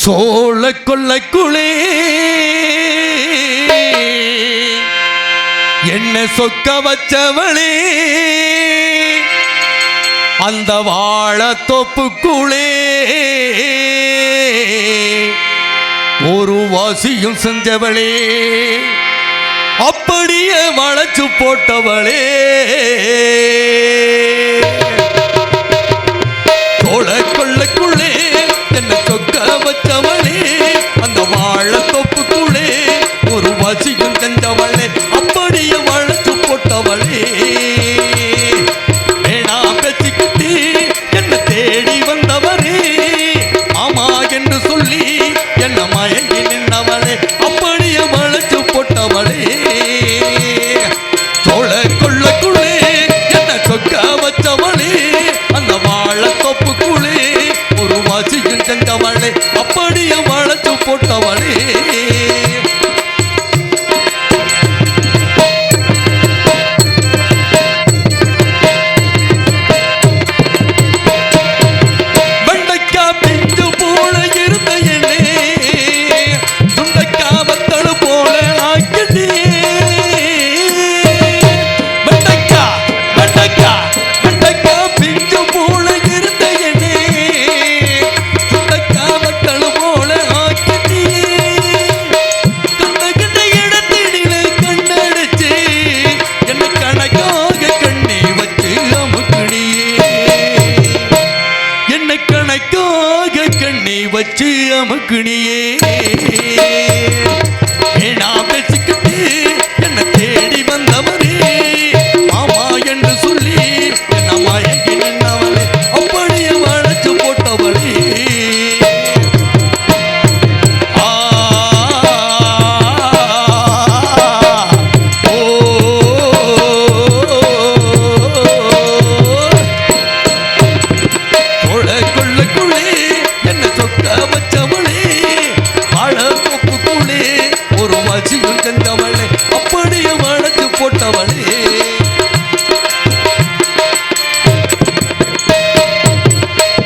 சோழ கொள்ளைக்குளே என்ன சொக்க வச்சவளே அந்த வாழ தோப்புக்குளே ஒரு வாசியும் செஞ்சவளே அப்படியே வளைச்சு போட்டவளே சோழ கொள்ளைக்குள்ளே என்ன சொக்க வச்சவளே அந்த வாழ தோப்புக்குள்ளே ஒரு வாசியும் செஞ்சவளே அப்படியே வளைச்சு போட்டவளே வேணா பேச்சுக்கிட்டு என்ன தேடி வந்தவரே ஆமா என்று சொல்லி என்ன மயங்கி நின்றவளே அப்படியே வளைச்சு போட்டவளே சோழ கொள்ளைக்குள்ளே என்ன சொக்க வச்சவளே அந்த வாழ தோப்புக்குள்ளே ஒரு வாசியும் செஞ்சவளே அப்படியே வளைச்சு போட்டவளே வச்சு அமுக்குனியே ஏனா பேசிக்கிட்டு என்ன தேடி வந்தவரே ஆமா என்று சொல்லி என்ன மயங்கி நின்றவளே அப்படியே வளைச்சு போட்டவளே அப்படியே வளைச்சு போட்டவளே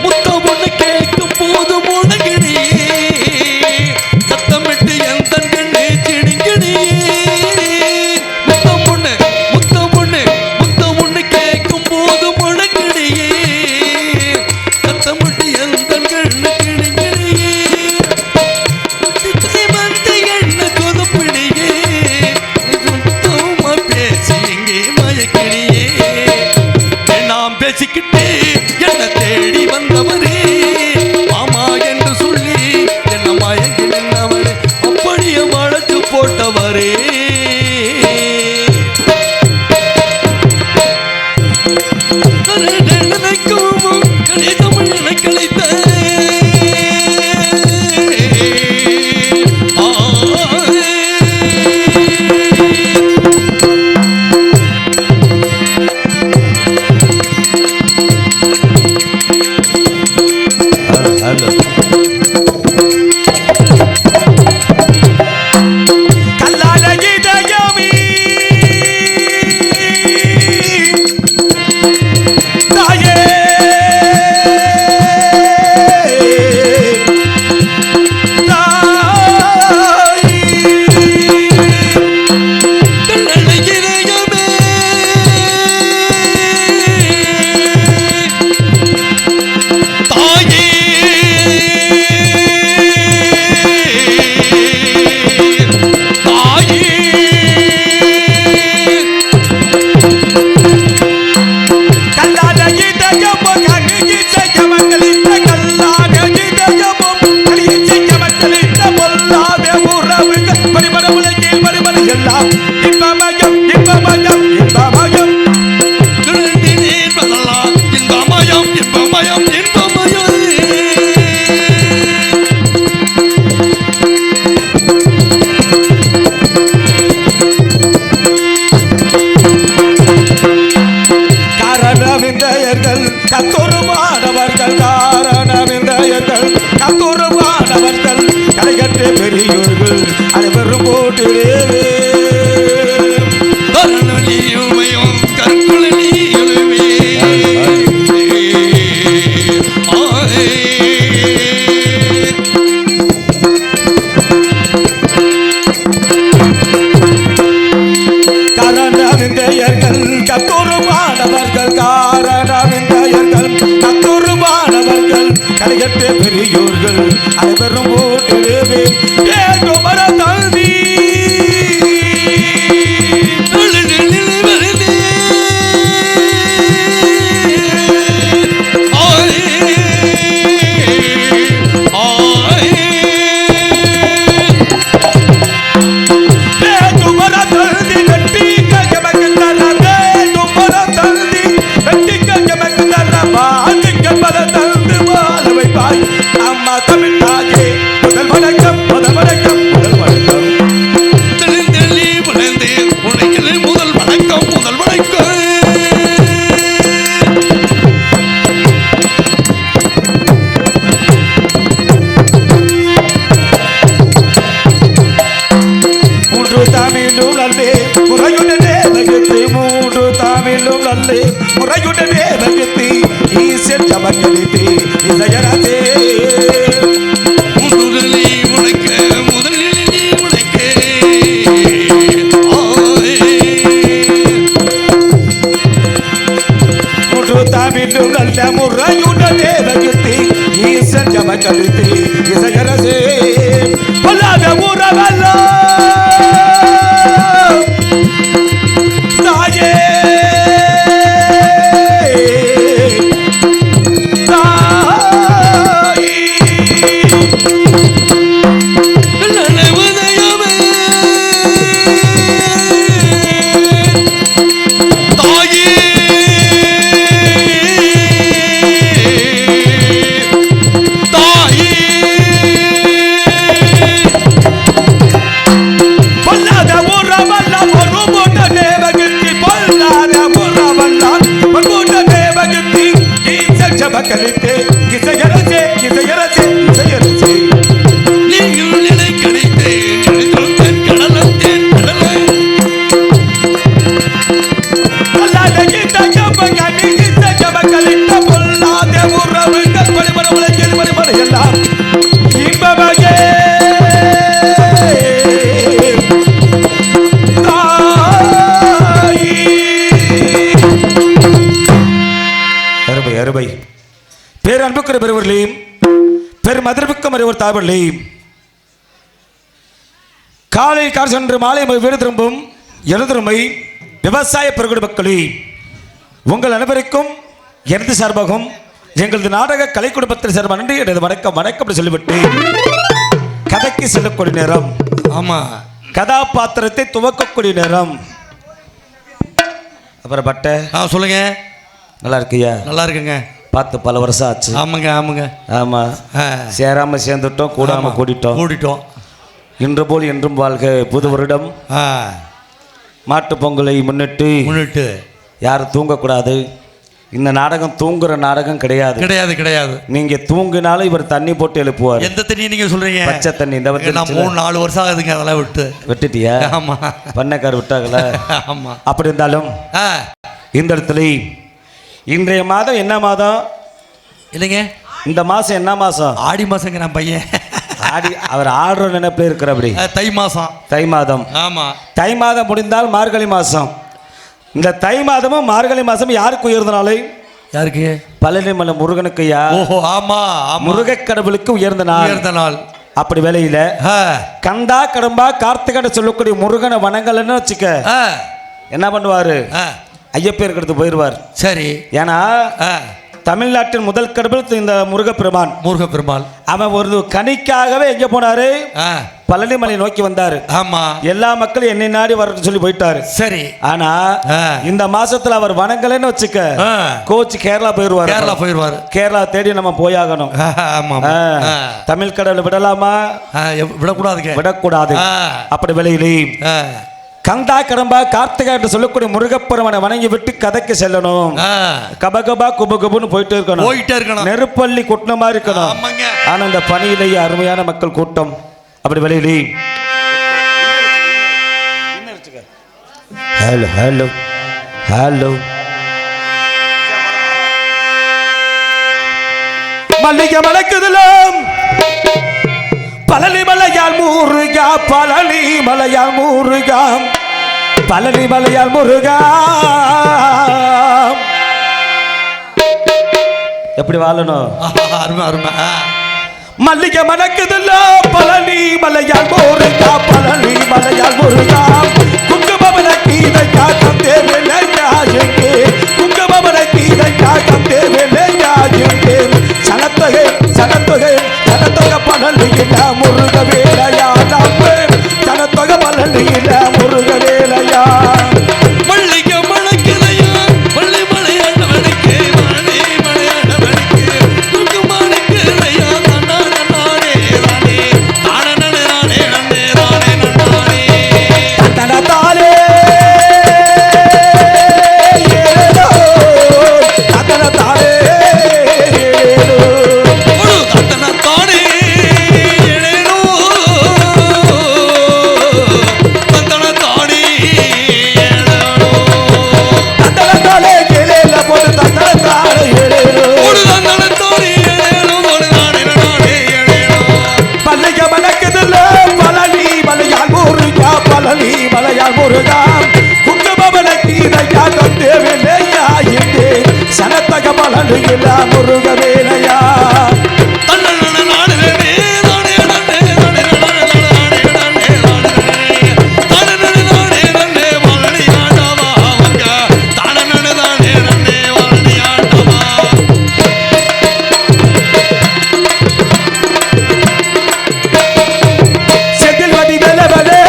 முத்த பொண்ணு கேட்கும் போது முடங்கினியே சத்தமிட்டு எந்த கண்ணு சிடுங்கினியே முத்த பொண்ணு கேட்கும் போது முடங்கினியே சத்தமிட்டு எந்த கண்ணு சிடுங்கினியே வந்து என்ன கொதுப்பிடியே பேசிக்கிட்டே என்ன தேடி வந்தவரே ஆமா என்று சொல்லி என்ன மயங்கி நின்றவரே அப்படியே வளைச்சு போட்டவரே கணிதமிழ் கழித்த கத்தொருமானவர்கள் காரணமின்றையர்கள் கத்தொருமானவர்கள் கலைகற்ற பெரியோர்கள் அனைவரும் போட்டிலே கலைகட்ட பெரியோர்கள் அனைவரும் போட்டிடுவே குமர தந்தி முறையுடனே வகுத்து ஈசன் சமக்களித்து இசையரசே முதலிலே உழைக்க முதலிலே உழைக்க முழு தமிழும் நல்ல முறையுடனே வகுத்து ஈசன் சமக்களித்து இசையரசே பொல்லாத உறவல்ல தாயே கலித்தே இசையரசே இசையரசே இசையரசே நீங்கள் நிலை கழித்தே கடலத்தேன் கடலை அல்லாத கீத ஜபகனி கீத ஜபகலிட்ட பொல்லாத உறவுகள் பரிமள உலகில் பரிமள எல்லாம் இன்பமகே அருமை அருமை பேரன்புக்கிற பெருவர்களையும் பெரும் அதிர்வுக்கும் அறிவர் தாவர்களையும் காலை கார் சென்று மாலை வீடு திரும்பும் எழுதுமை விவசாய பெருகுடி மக்களே உங்கள் அனைவருக்கும் எனது சார்பாகவும் எங்களது நாடக கலை குடும்பத்தின் சார்பாக நன்றி எனது வணக்கம் வணக்கம் சொல்லிவிட்டு கதைக்கு செல்லக்கூடிய நேரம். ஆமா, கதாபாத்திரத்தை துவக்கக்கூடிய நேரம். அப்புறம் பட்டை சொல்லுங்க. நல்லா இருக்கியா? நல்லா இருக்குங்க. பார்த்து பல வருஷம் ஆச்சு. ஆமாங்க ஆமாங்க. ஆமாம், சேராமல் சேர்ந்துட்டோம், கூடாமல் கூடிட்டோம். இன்று போல் என்றும் வாழ்க. புது வருடம் மாட்டு பொங்கலை முன்னிட்டு யாரும் தூங்கக்கூடாது. இந்த நாடகம் தூங்குற நாடகம் கிடையாது. நீங்க தூங்கினாலும் இவர் தண்ணி போட்டு எழுப்புவார். எந்த தண்ணி நீங்க சொல்றீங்க? பச்சை தண்ணி. இந்த 3-4 வருஷம் ஆகுதுங்க அதெல்லாம் விட்டுட்டியா? ஆமா, பண்ணக்கார் விட்டாங்களா? ஆமா. அப்படி இருந்தாலும் இந்த இடத்துல இன்றைய மாதம் என்ன மாதம் இல்லைங்க? இந்த மாசம் என்ன மாசம்? ஆடி மாசங்க. நான் பையன் ஆடி அவர் ஆடுற நினைப்பில் இருக்கிற. அப்படி தை மாதம். ஆமா, தை மாதம் முடிந்தால் மார்கழி மாசம். இந்த தை மாதமும் மார்கழி மாசம் யாருக்கு உயர்ந்த நாளை? யாருக்கு? பழனிமலை முருகனுக்கு. ஓஹோ, ஆமா, முருகக் கடவுளுக்கு உயர்ந்த நாள். அப்படி வேலையில கந்தா கடம்பா கார்த்திகை சொல்லக்கூடிய முருகனை வணங்கலன்னு வச்சுக்க, என்ன பண்ணுவாரு? ஐயப்பேருக்கு எடுத்து போயிடுவார். சரி. ஏன்னா தமிழ்நாட்டின் முதல் கடவுள் இந்த முருகப்பெருமாள். அவன் ஒரு கனிக்காகவே எங்க போனாரு? பழனிமலை நோக்கி வந்தாரு. ஆமா, எல்லா மக்களும் என்னை நாடி வரட்டு சொல்லி போயிட்டாரு. சரி. ஆனா இந்த மாசத்துல அவர் வணங்கலன்னு வச்சுக்க, கோச்சு கேரளா போயிருவாரு. கேரளா தேடி நம்ம போயாகணும். தமிழ் கடவுளை விடலாமா? விடக்கூடாது. அப்படி விலையிலே கந்தா கடம்பா கார்த்திகா என்று சொல்லக்கூடிய முருகப்பெருமனை வணங்கி விட்டு கதைக்கு செல்லணும். கபகபா குபகுபுன்னு போயிட்டே இருக்கணும். நெருப்பள்ளி கூட்டமா இருக்கணும். ஆனா இந்த பணியிலேயே அருமையான மக்கள் கூட்டம். அப்படி வெளியிலே ஹலோ ஹலோ ஹலோ மல்லிகை மலைக்குதலாம் பழனி மலையால் முருகா, பழனி மலையால் முருகா, பழனி மலையால் முருகா. எப்படி வாழணும்? அருமை அருமை. மல்லிகை மணக்குதுல்ல பழனி மலையால் முருகா, பழனி மலையால் முருகா, குங்குமமன கீதைக்கா தந்தே வெள்ளையா எங்கே, குங்குமமன கீதைக்கா தந்தே வெள்ளையா எங்கே, சனத்தொகை சனத்தொகை சனத்தொகை பழனியில முருக வேலையா, நம்ம சனத்தொகை பழனியில முருக வேலையா. மல்லிகை மணக்குதையா மல்லி மலையாண்டவனுக்கு மணி மலையாண்டவனுக்கு குங்குமனுக்குதையா நானே நானே நானே நானே நானே நானே நானே தனதாலே ஏதோ தனதாலே ஏதோ ஒரு தத்தனத்தானே ஏனேனோ தத்தனத்தானே ஏனேனோ தனதாலே ஏலேல போடு தனதாலே ஏலேலோ ஒரு தத்தனத்தானே ஏனேனோ ஒரு நானே நானே ஏனேனோ மல்லிகை மணக்குதுல்ல பழனி மலையால் முருகா, பழனி மலையால் முருகா, குங்குமமன கீதையா தந்தே வெள்ளையா எங்கே, சனத்தக பழனியில முருக வேலையா. தன்னன நானே நானே நானே நானே நானே நானே தன்னன நானே நானே வாழனி ஆண்டவா வங்க தன்னன நானே நானே வாழனி ஆண்டவா செந்தில் வடி வெலவலே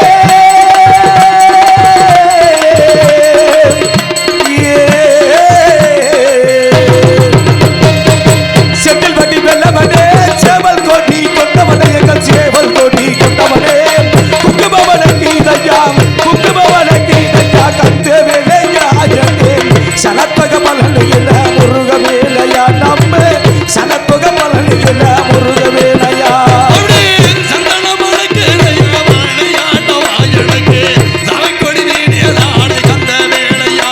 செந்தில் வடி வெலவலே, சேவல் கொடி கொண்டவனே எங்கள் சேவல் கொடி கொண்டவனே, குங்குமமன கீதையா குங்குமமன கீதையா கத்தே வேலையா எங்கே, சனத்தொக பழனியில முருக வேலையா, நம்ம சனத்தொக பழனியில முருக வேலையா. அப்படியே சந்தன மலைக்குதையா வாழனி ஆண்டவா எனக்கு சமைக்கொடி நீடியதாடை கந்த வேளையா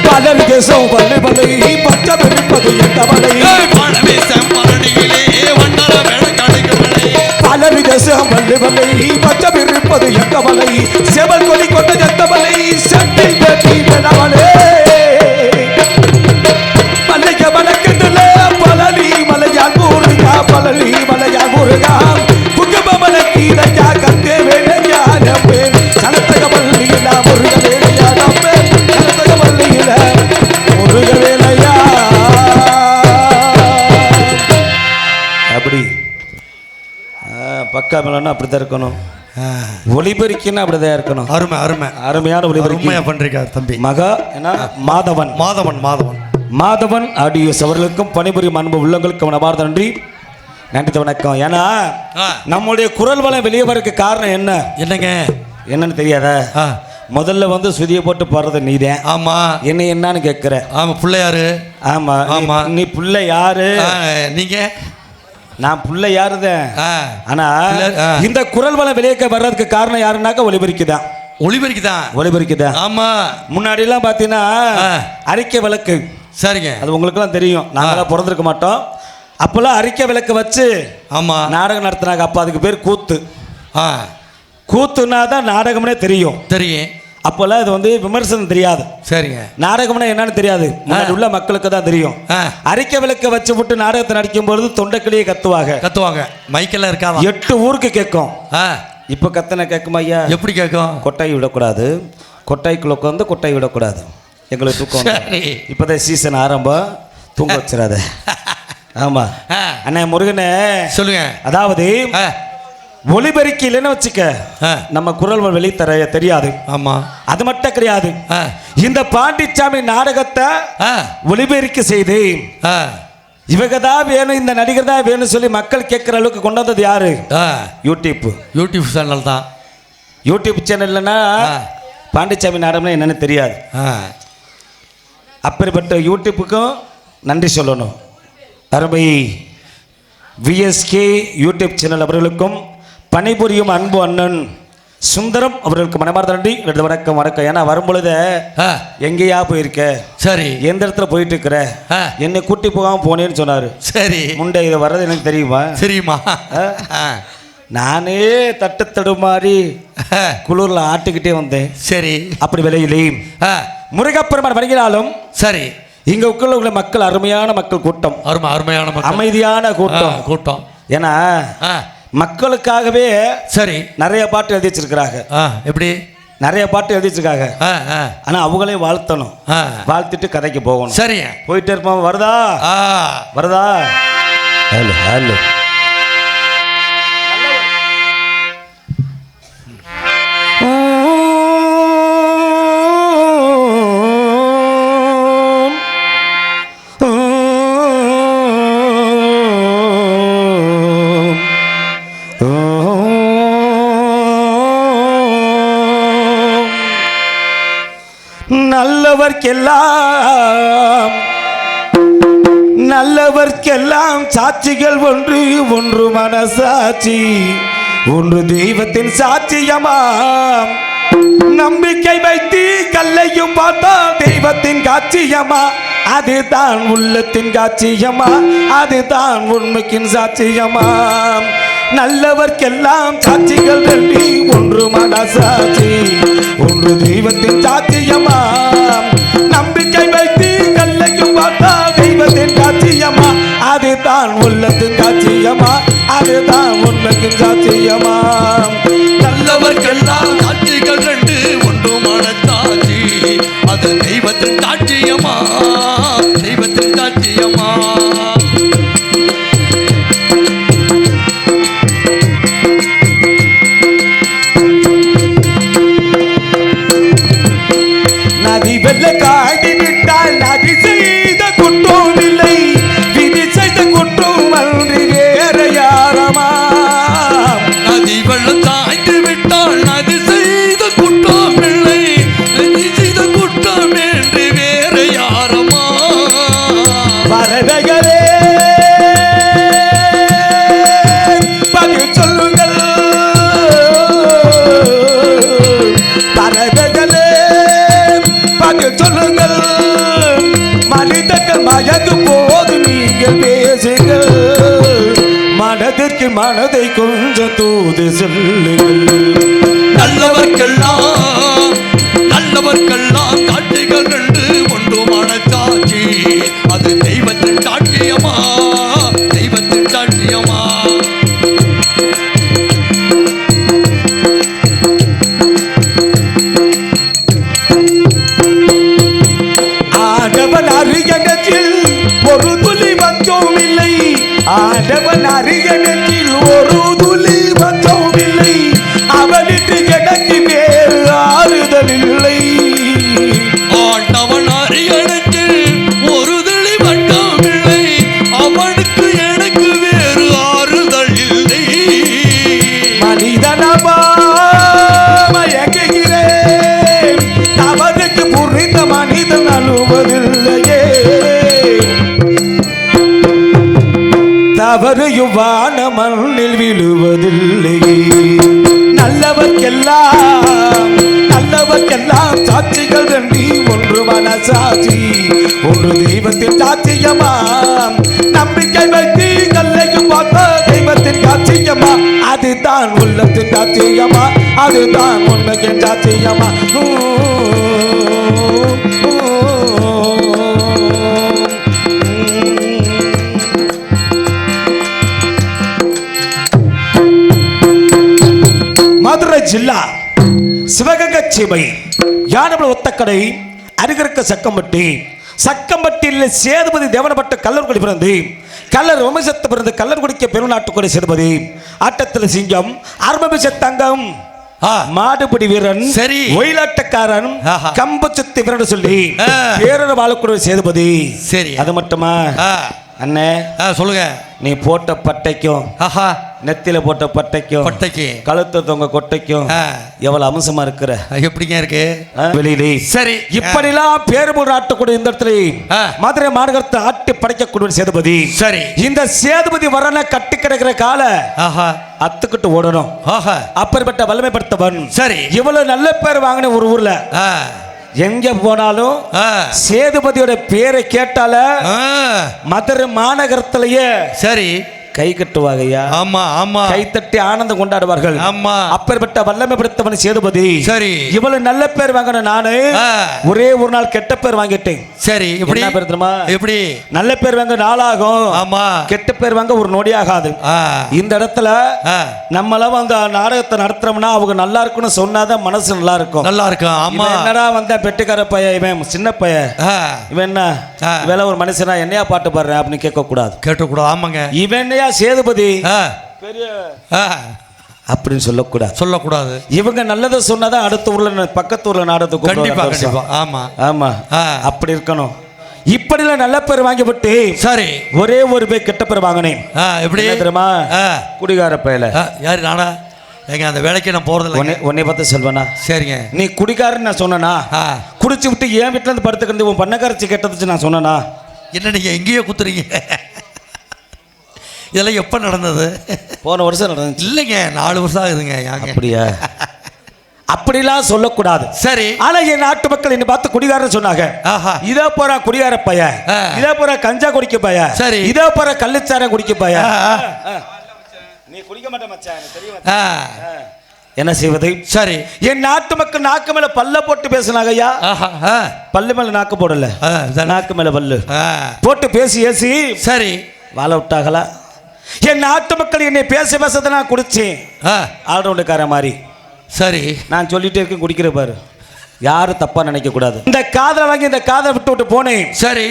பலர் தேசம் வல்லை வலை பக்கம் இருப்பது எந்த வலை, பணமே செம்பரணியிலே வண்டர வேட கடைக்குமலை பலர் தேசம் வல்லை வலை பக்கம் இருப்பது எந்த வலை, செவல் கொடி கொண்ட எந்த வலை, செட்டில் கட்டி வெனவலே. மல்லிகை மணக்குதுல்ல பழனி மலையால் முருகா, பழனி மலையால் முருகா, குங்குமமன கீதையா கத்தே வேலையா, நம்பே சனத்தக பள்ளியில முருக வேலையா, நம்பே சனத்தக பள்ளியில முருக வேலையா. அப்படி பக்கா மேலன்னா அப்படித்தான் இருக்கணும், ஒளிபெருக்கின்னா அப்படிதான் இருக்கணும். அருமை அருமை அருமையான ஒளிபெருக்கி அருமையா பண்றீங்க தம்பி. மகா என்ன மாதவன் மாதவன் மாதவன் மாதவன் ஆடியோஸ் அவர்களுக்கும் பணிபுரியும் அன்பு உள்ளங்களுக்கும் நபார்ந்த நன்றி நன்றி வணக்கம். ஏன்னா நம்முடைய குரல் வளம் வெளியே வரக்கு காரணம் என்ன என்னங்க என்னன்னு தெரியாதா? முதல்ல வந்து சுதியை போட்டு பாடுறது நீதான். ஆமா என்ன என்னன்னு கேட்குற? ஆமா பிள்ளையாரு. ஆமா ஆமா நீ புள்ள யாரு? நீங்க நான் புள்ள யாருதான். ஆனா இந்த குரல் வளம் வெளியே வர்றதுக்கு காரணம் யாருன்னாக்கா ஒளிபெருக்கிதான். ஒளிபெருக்கிதான் ஒளிபெருக்கிதான். ஆமா முன்னாடி எல்லாம் பாத்தீங்கன்னா அறிக்கை விளக்கு. சரிங்க அது உங்களுக்கு எல்லாம் தெரியும். நாங்களாம் பிறந்திருக்க மாட்டோம். அப்பெல்லாம் அறிக்கை விளக்கு வச்சு ஆமா நாடகம் நடத்தினாங்க. அப்ப அதுக்கு பேர் கூத்து. கூத்துனா தான் நாடகம்னே தெரியும். தெரியும். அப்போல்லாம் இது வந்து விமர்சனம் தெரியாது. சரிங்க. நாடகம்னா என்னன்னு தெரியாது. முன்னாடி உள்ள மக்களுக்கு தான் தெரியும். அறிக்கை விளக்க வச்சு விட்டு நாடகத்தை நடிக்கும் பொழுது தொண்டைக்கிளியே கத்துவாங்க. மைக்கெல்லாம் இருக்காது. 8 ஊருக்கு கேட்கும். இப்போ கத்தனை கேட்குமா ஐயா? எப்படி கேட்கும்? கொட்டாய் விடக்கூடாது, கொட்டாய்க்குள்ள உட்காந்து கொட்டாய் விடக்கூடாது. எங்களுக்கு தூக்கம். இப்போதான் சீசன் ஆரம்பம், தூங்க வச்சிடாத. ஆமா அண்ணா முருகனே சொல்லுங்க. அதாவது ஒளிபெருக்கி இல்லைன்னு வச்சுக்க நம்ம குரல் வெளி தர தெரியாது. ஆமா அது மட்டும் கிடையாது. இந்த பாண்டிச்சாமி நாடகத்தை ஒளிபெருக்கி செய்து இவங்க தான் வேணும், இந்த நடிகர் தான் வேணும் சொல்லி மக்கள் கேட்கிற அளவுக்கு கொண்டு வந்தது யாரு? யூடியூப் சேனல் தான். யூடியூப் சேனல்னா பாண்டிச்சாமி நாடகம்னா என்னன்னு தெரியாது. அப்படிப்பட்ட யூடியூப்புக்கும் நன்றி சொல்லணும். அருமை விஎஸ்கே யூடியூப் சேனல் அவர்களுக்கும் பணிபுரியும் அன்பு அண்ணன் சுந்தரம் அவர்களுக்கு மனமார்ந்த நன்றி. வணக்கம் வணக்கம். ஏன்னா வரும்பொழுது எங்கேயா போயிருக்க? சரி. எந்த இடத்துல போயிட்டு இருக்கிற? என்னை கூட்டி போகாம போனேன்னு சொன்னாரு. சரி. முண்டை இதை வர்றது எனக்கு தெரியுமா? நானே தட்டு தடுமாறி குளிர்ல ஆட்டுக்கிட்டே வந்தேன். சரி, அப்படி விலையிலே முருகப்பெருமான் வருகிறாலும் சரி, இங்க உள்ள மக்கள் அருமையான மக்கள் கூட்டம், அருமையான மக்கள், அமைதியான கூட்டம். ஏன்னா மக்களுக்காகவே சரி நிறைய பாட்டு எழுதி வச்சிருக்கிறாங்க. எப்படி நிறைய பாட்டு எழுதி வச்சிருக்காங்க. ஆனா அவங்களே வாழ்த்தணும், வாழ்த்திட்டு கதைக்கு போகணும். சரி, போயிட்டே இருப்போம். வருதா வருதா? Hello hello. நல்லவர்க்கெல்லாம் சாட்சிகள் ஒன்று, ஒன்று மனசாட்சி, ஒன்று தெய்வத்தின் சாட்சியமாம். நம்பிக்கை வைத்து கல்லையும் பார்த்தா தெய்வத்தின் காட்சியமா, அதுதான் உள்ளத்தின் காட்சியமா, அதுதான் உண்மைக்கின் சாட்சியமாம். நல்லவர்க்கெல்லாம் சாட்சிகள் ரெண்டு, ஒன்று மனசாட்சி, ஒன்று தெய்வத்தின் சாட்சியமாம். நம்பிக்கை வைத்து கல்லையும் பார்த்தா தெய்வத்தின் காட்சியமா, அதுதான் உள்ளத்தின் காட்சியமா, அதுதான் உண்மைக்கின் சாட்சியமாம். நல்லவர்க்கெல்லாம் சாட்சிகள் ரெண்டு, ஒன்று மனசாட்சி, அது தெய்வத்தின் சாட்சியமா, தெய்வத்தின் சாட்சியமா. நதி வெள்ள காய்ந்து விட்டால் நதி செய்த குற்றம் இல்லை, விதி செய்த குற்றம் அன்றி வேற யாரமா. நதி வெள்ளம் தாய்ந்து விட்டால் நதி செய்த குற்றம் இல்லை, விதி செய்த குற்றம் என்று வேற யாரமா. பறவைகளே பதில் சொல்லுங்கள், பறவைகளே பதில் சொல்லுங்கள். மனிதர்கள் மயங்கும் போது நீங்கள் பேசுங்கள், மனதிற்கு மனதை கொஞ்சம் தூது சொல்லுங்கள். நல்லவர்க்கெல்லாம் நல்லவர்க்கெல்லாம் சாட்சிகள் ரெண்டு, ஒன்று மனசாட்சி, அது தெய்வத்தின் சாட்சியமா, தெய்வத்தின் சாட்சியமா. ஆண்டவன் அருகனத்தில் ஒரு துளி வந்தோம் இல்லை, ஆண்டவன் அருகனத்தில் ஒரு துளி வந்தோம் இல்லை, அவனுக்கு எனக்கு வேறு ஆறுதல் இல்லை. ஆண்டவன் அரியணத்தில் ஒரு துளி வந்தோம் இல்லை, அவனுக்கு எனக்கு வேறு ஆறுதல் இல்லை. மனிதனமா மயங்குகிறேன், அவனுக்கு புரிந்த மனிதன் அழுவதில்லையே, தவறையும் வான மண்ணில் விழுவதில்லையே. நல்லவர்க்கெல்லாம் சாட்சிகள் ரெண்டு, ஒன்று மனசாட்சி, ஒன்று தெய்வத்தின் சாட்சியமாம். நம்பிக்கை வைத்து கல்லையும் பார்த்தா தெய்வத்தின் காட்சியமா, அதுதான் உள்ளத்தின் சாட்சியமா, அதுதான் உண்மையின் சாட்சியமா. மதுரை ஜில்லா சிவகங்கை சீமை யானபுரம் ஒத்தக்கடை அருகிருக்க சக்கம்பட்டியில் சேதுபதி தேவனப்பட்ட கல்லூரி பிறந்து கல்லர் வம்சத்தை பிறந்து கல்லர் குடிக்க பெருநாட்டுக்குடி சேதுபதி ஆட்டத்தில் சிங்கம் ஆர்மபிஷ தங்கம் மாடுபிடி வீரன், சரி ஒயிலாட்டக்காரன், கம்பு சுத்தி வீரன் சொல்லி பேரர் வாழக்கூடிய சேதுபதி. சரி, அது மட்டுமா அண்ணே? சொல்லுங்க. நீ போட்ட பட்டைக்கும் நெத்தில போட்ட பட்டைக்கு கழுத்த தொங்க கொட்டைக்கும் எவ்வளவு அம்சமா இருக்கிற, எப்படிங்க இருக்கு வெளியிலே? சரி, இப்படிலாம் பேருபூர் ஆட்டக்கூடிய இந்த இடத்துல மதுரை மாநகரத்தை ஆட்டி படைக்கக்கூடிய சேதுபதி. சரி, இந்த சேதுபதி வரன கட்டி கிடக்கிற கால அத்துக்கிட்டு ஓடணும், அப்பேற்பட்ட வலிமைப்படுத்தவன். சரி, இவ்வளவு நல்ல பேர் வாங்கின ஒரு ஊர்ல எங்க போனாலும் சேதுபதியோட பேரை கேட்டால மதுரை மாநகரத்திலேயே சரி கை கட்டுவாங்கய்யா. ஆமா ஆமா. கை தட்டி ஆனந்தம் கொண்டாடுவார்கள். ஆமா. அப்பேற்பட்ட வல்லமை படுத்தவன் சேதுபதி. சரி. இவ்வளவு நல்ல பேர் வாங்கின நானு ஒரே ஒரு நாள் கெட்ட பேர் வாங்கிட்டேன். சரி. எப்படி என்ன பேர் தெரியுமா? எப்படி? நல்ல பேர் வாங்க நாளாகும். ஆமா. கெட்ட பேர் வாங்க ஒரு நொடி ஆகாது. இந்த இடத்துல நம்மள வந்து நாடகத்தை நடத்துறோம்னா அவங்க நல்லா இருக்குன்னு சொன்னாதான் மனசு நல்லா இருக்கும். நல்லா இருக்கும். ஆமா. என்னடா வந்த பெட்டுக்கார பையன், இவன் சின்ன பையன், இவன் என்ன வேலை ஒரு மனுஷனா என்னையா பாட்டு பாடுறேன் அப்படின்னு கேட்க கூடாது. கேட்டக்கூடாது. ஆமாங்க. இவன் என்னையா சேதுபதி பெரிய அப்படின்னு சொல்லக்கூடாது. இவங்க நல்லதை சொன்னாதான் அடுத்த ஊர்ல பக்கத்து ஊர்ல நாடகத்துக்கு கண்டிப்பா. ஆமா ஆமா. அப்படி இருக்கணும். இப்படிலாம் நல்ல பேர் வாங்கிவிட்டு சரி ஒரே ஒரு பேர் கெட்ட பேர் வாங்கினேன். எப்படி தெரியுமா? குடிகார பையல. யாரு? நானா? எங்க அந்த வேலைக்கு நான் போறது உன்னை பார்த்து சொல்வேனா? சரிங்க. நீ குடிகாரன்னு நான் சொன்னா, குடிச்சு விட்டு என் வீட்டுல இருந்து படுத்துக்கிறது உன் பண்ணக்காரச்சி கெட்டதுச்சு நான் சொன்னா, என்ன நீங்க எங்கேயோ குத்துறீங்க? இதெல்லாம் எப்ப நடந்தது? போன வருஷம் நடந்தது. இல்லைங்க, 4 வருஷம் ஆகுதுங்க. அப்படியா? அப்படிலாம் சொல்லக்கூடாது. சரி. ஆனா என் நாட்டு மக்கள் என்ன பார்த்து குடிகாரன்னு சொன்னாங்க. இதோ போற குடிகார பையன், இதோ போற கஞ்சா குடிக்க பையன், சரி இதோ போற கள்ளுச்சாரம் குடிக்க பையன். நீ குடிக்க மாட்ட மச்சான், தெரியும். என்ன செய்வது? சரி. என் நாட்டு மக்கள் நாக்கு மேல பல்ல போட்டு பேசினாங்க. ஐயா பல்லு மேல நாக்கு போடல, நாக்கு மேல பல்லு போட்டு பேசி ஏசி சரி வாழ விட்டாங்களா? என் நாட்டு மக்கள் என்னை பேச பேசத நான் குடிச்சேன். ஆல்ரவுண்டுக்கார மாதிரி. சரி. நான் சொல்லிட்டே இருக்கேன், குடிக்கிற பாரு. யாரும் தப்பா நினைக்க கூடாது. இந்த காதலை வாங்கி இந்த காதலை விட்டு விட்டு போனேன். சரி.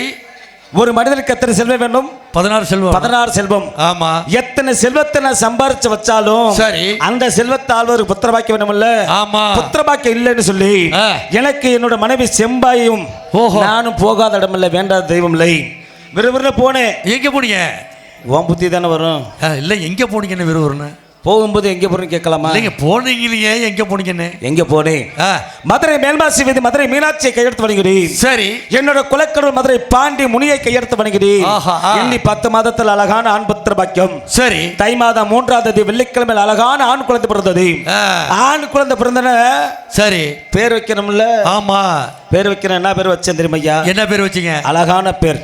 ஒரு மனிதனுக்கு எத்தனை செல்வம் வேண்டும்? 16 செல்வம். 16 செல்வம். ஆமா. எத்தனை செல்வத்தை நான் சம்பாரிச்சு வச்சாலும் சரி அந்த செல்வத்தை ஆள்வதற்கு புத்திர பாக்கியம் வேணும் இல்ல? ஆமா. புத்திர பாக்கியம் இல்லைன்னு சொல்லி எனக்கு என்னோட மனைவி செம்பாயும் நானும் போகாத இடம் இல்லை, வேண்டாத தெய்வம் இல்லை. விறுவிறுன்னு போனேன். எங்க போனீங்க? உன் புத்தி தானே வரும். இல்ல எங்க போனீங்கன்னு விறுவிறுன்னு போகும்போது எங்க போறேன்னு கேட்கலாமா? நீங்க போனீங்களே, எங்க போனீங்கன்னு? எங்க போனேன்? மதுரை மேல்மாசி வீதி மதுரை மீனாட்சியை கையெடுத்து வணங்குகிறேன். சரி. என்னோட குலக்கடவுள் மதுரை பாண்டி முனியை கையெடுத்து வணங்குகிறேன். எண்ணி 10 மாதத்தில் அழகான ஆண் புத்திர பாக்கியம். சரி. தை மாதம் 3ஆம் தேதி வெள்ளிக்கிழமை அழகான ஆண் குழந்தை பிறந்தது. ஆண் குழந்தை பிறந்தன. சரி. பேர் வைக்கணும்ல? ஆமா. பேர் வைக்கணும். என்ன பேர் வச்சேன் தெரியுமையா? என்ன பேர் வச்சீங்க? அழகான பேர்,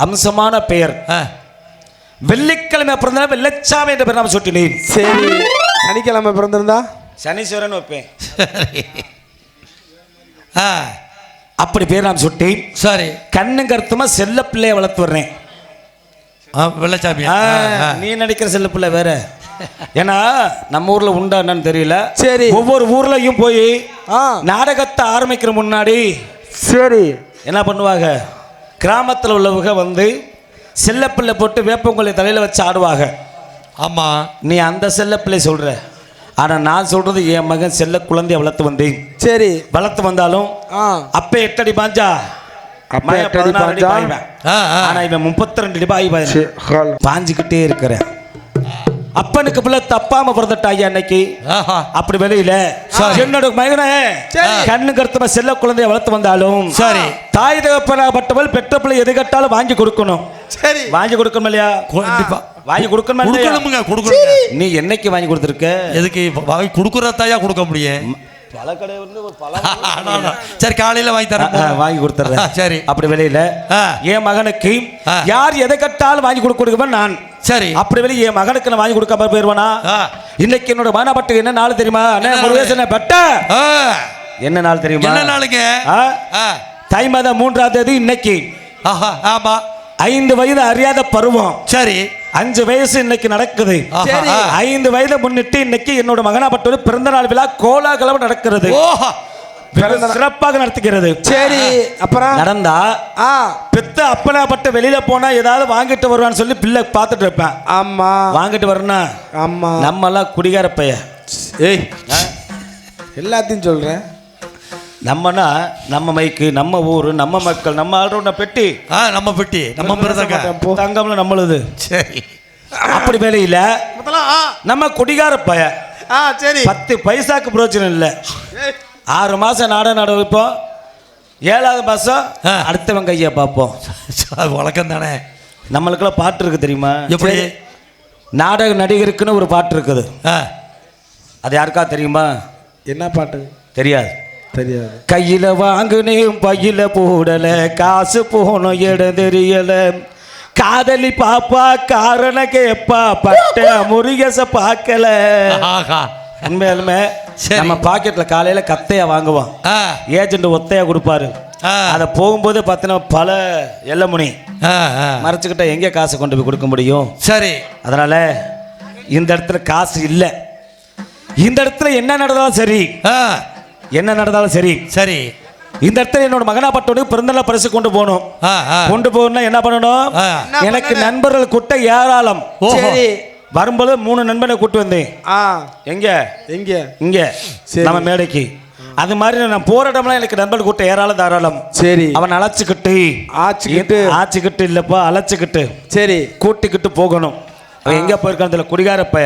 அம்சமான பெயர். வெள்ளிக்கிழமை பிறந்த வெள்ளச்சாமி என்ற பேர் நாம் சுட்டினேன். சரி. சனிக்கிழமை பிறந்திருந்தா சனீஸ்வரன் வைப்பேன். அப்படி பேர் நாம் சுட்டேன். சரி. கண்ணு கருத்துமா செல்ல பிள்ளைய வளர்த்து வர்றேன். வெள்ளச்சாமி. நீ நினைக்கிற செல்ல பிள்ளை வேற. ஏன்னா நம்ம ஊர்ல உண்டா என்னன்னு தெரியல. சரி. ஒவ்வொரு ஊர்லயும் போய் நாடகத்தை ஆரம்பிக்கிற முன்னாடி சரி என்ன பண்ணுவாங்க, கிராமத்தில் உள்ளவங்க வந்து செல்லப்பிள்ளை போட்டு வேப்பங்கொல்லை தலையில வச்சு ஆடுவாங்க. ஆமா. நீ அந்த செல்லப்பிள்ளை சொல்ற, ஆனா நான் சொல்றது என் மகன் செல்ல குழந்தைய வளர்த்து வந்தேன். சரி. வளர்த்து வந்தாலும் அப்ப 8 அடி பாஞ்சா 16 அடி பாய்வேன். ஆனா இவன் 32 அடி பாய் பாஞ்சுக்கிட்டே இருக்கிறேன். அப்பனுக்கு பிள்ளை தப்பாம பிறந்துட்டா ஐயா அன்னைக்கு. அப்படி வெளியில என்னோட மகனை கண்ணு கருத்துமா செல்ல குழந்தைய வளர்த்து வந்தாலும் சரி தாய் தகப்பனாகப்பட்டவள் பெற்ற பிள்ளை எது கேட்டாலும் வாங்கி கொடுக்கணும். சரி. வாங்கி கொடுக்கணும் இல்லையா? கண்டிப்பா வாங்கி கொடுக்கணும். நீ என்னைக்கு வாங்கி கொடுத்துருக்க? எதுக்கு வாங்கி கொடுக்குற தாயா கொடுக்க முடியும்? பழக்கடை வந்து ஒரு பழம். சரி காலையில வாங்கி தரேன், வாங்கி கொடுத்துறேன். சரி. அப்படி வெளியில என் மகனுக்கு யார் எதை கட்டாலும் வாங்கி கொடுக்குவேன் நான். சரி. அப்படி வெளியே என் மகனுக்கு நான் வாங்கி கொடுக்காம போயிருவானா? இன்னைக்கு என்னோட மகனப்பட்டு என்ன நாள் தெரியுமா? முருகேசன் பட்ட என்ன நாள் தெரியுமா? என்ன நாளுங்க? தை மாதம் 3ஆம் தேதி இன்னைக்கு. ஆமா. 5 வயது அறியாத பருவம். சரி. 5 வயசு இன்னைக்கு நடக்குது. 5 வயதை முன்னிட்டு இன்னைக்கு என்னோட மகனாப்பட்டோட பிறந்த நாள் விழா கோலாகலம் நடக்கிறது. சிறப்பாக நடத்துகிறது. சரி. அப்புறம் நடந்தா பெத்த அப்பனாப்பட்ட வெளியில போனா ஏதாவது வாங்கிட்டு வருவான்னு சொல்லி பிள்ளை பார்த்துட்டு இருப்பேன். ஆமா. வாங்கிட்டு வரணும். ஆமா. நம்ம எல்லாம் குடிகார பைய. ஏய் எல்லாத்தையும் சொல்றேன். நம்மனா நம்ம மைக்கு, நம்ம ஊரு, நம்ம மக்கள், நம்ம ஆல்ரவுண்ட பெட்டி, நம்ம பெட்டி, நம்ம தங்கம்ல நம்மளுது. சரி. அப்படி வேலையில நம்ம குடிகார பைய. சரி. 10 பைசாக்கு பிரயோஜனம் இல்லை. 6 மாசம் நாடகம் வைப்போம். 7ஆவது மாசம் அடுத்தவன் கையை பார்ப்போம். வழக்கம் தானே. நம்மளுக்கெல்லாம் பாட்டு இருக்கு தெரியுமா? எப்படி? நாடக நடிகருக்குன்னு ஒரு பாட்டு இருக்குது. அது யாருக்கா தெரியுமா? என்ன பாட்டு? தெரியாது. தெரியாது. கையில வாங்குனேன் பையில போடல, காசு போனோம் இடம் தெரியல, காதலி பாப்பா காரண கேப்பா பட்ட முருகேச பார்க்கல. உண்மையாலுமே நம்ம பாக்கெட்ல காலையில கத்தையா வாங்குவோம், ஏஜென்ட் ஒத்தையா கொடுப்பாரு. அதை போகும்போது பார்த்தீங்கன்னா பல எல்லமுனி மறைச்சுக்கிட்ட எங்கே காசை கொண்டு போய் கொடுக்க முடியும்? சரி, அதனால இந்த இடத்துல காசு இல்லை. இந்த இடத்துல என்ன நடந்தாலும் சரி, என்ன நடந்தாலும் சரி, சரி இந்த இடத்துல என்னோட மகனாப்பட்டவனுக்கு பிறந்தநாள் பரிசு கொண்டு போகணும். கொண்டு போகணும்னா என்ன பண்ணணும்? எனக்கு நண்பர்கள் கூட்ட ஏராளம். சரி, வரும்போது 3 நண்பனை கூட்டு வந்தேன். எங்க எங்க இங்க நம்ம மேடைக்கு. அது மாதிரி நான் போற இடம்லாம் எனக்கு நண்பர்கள் கூட்ட ஏராளம் தாராளம். சரி, அவன் ஆச்சுக்கிட்டு இல்லப்பா அழைச்சிக்கிட்டு சரி கூட்டிக்கிட்டு போகணும். எங்க போயிருக்கான் தெரியல, குடிகாரப்ப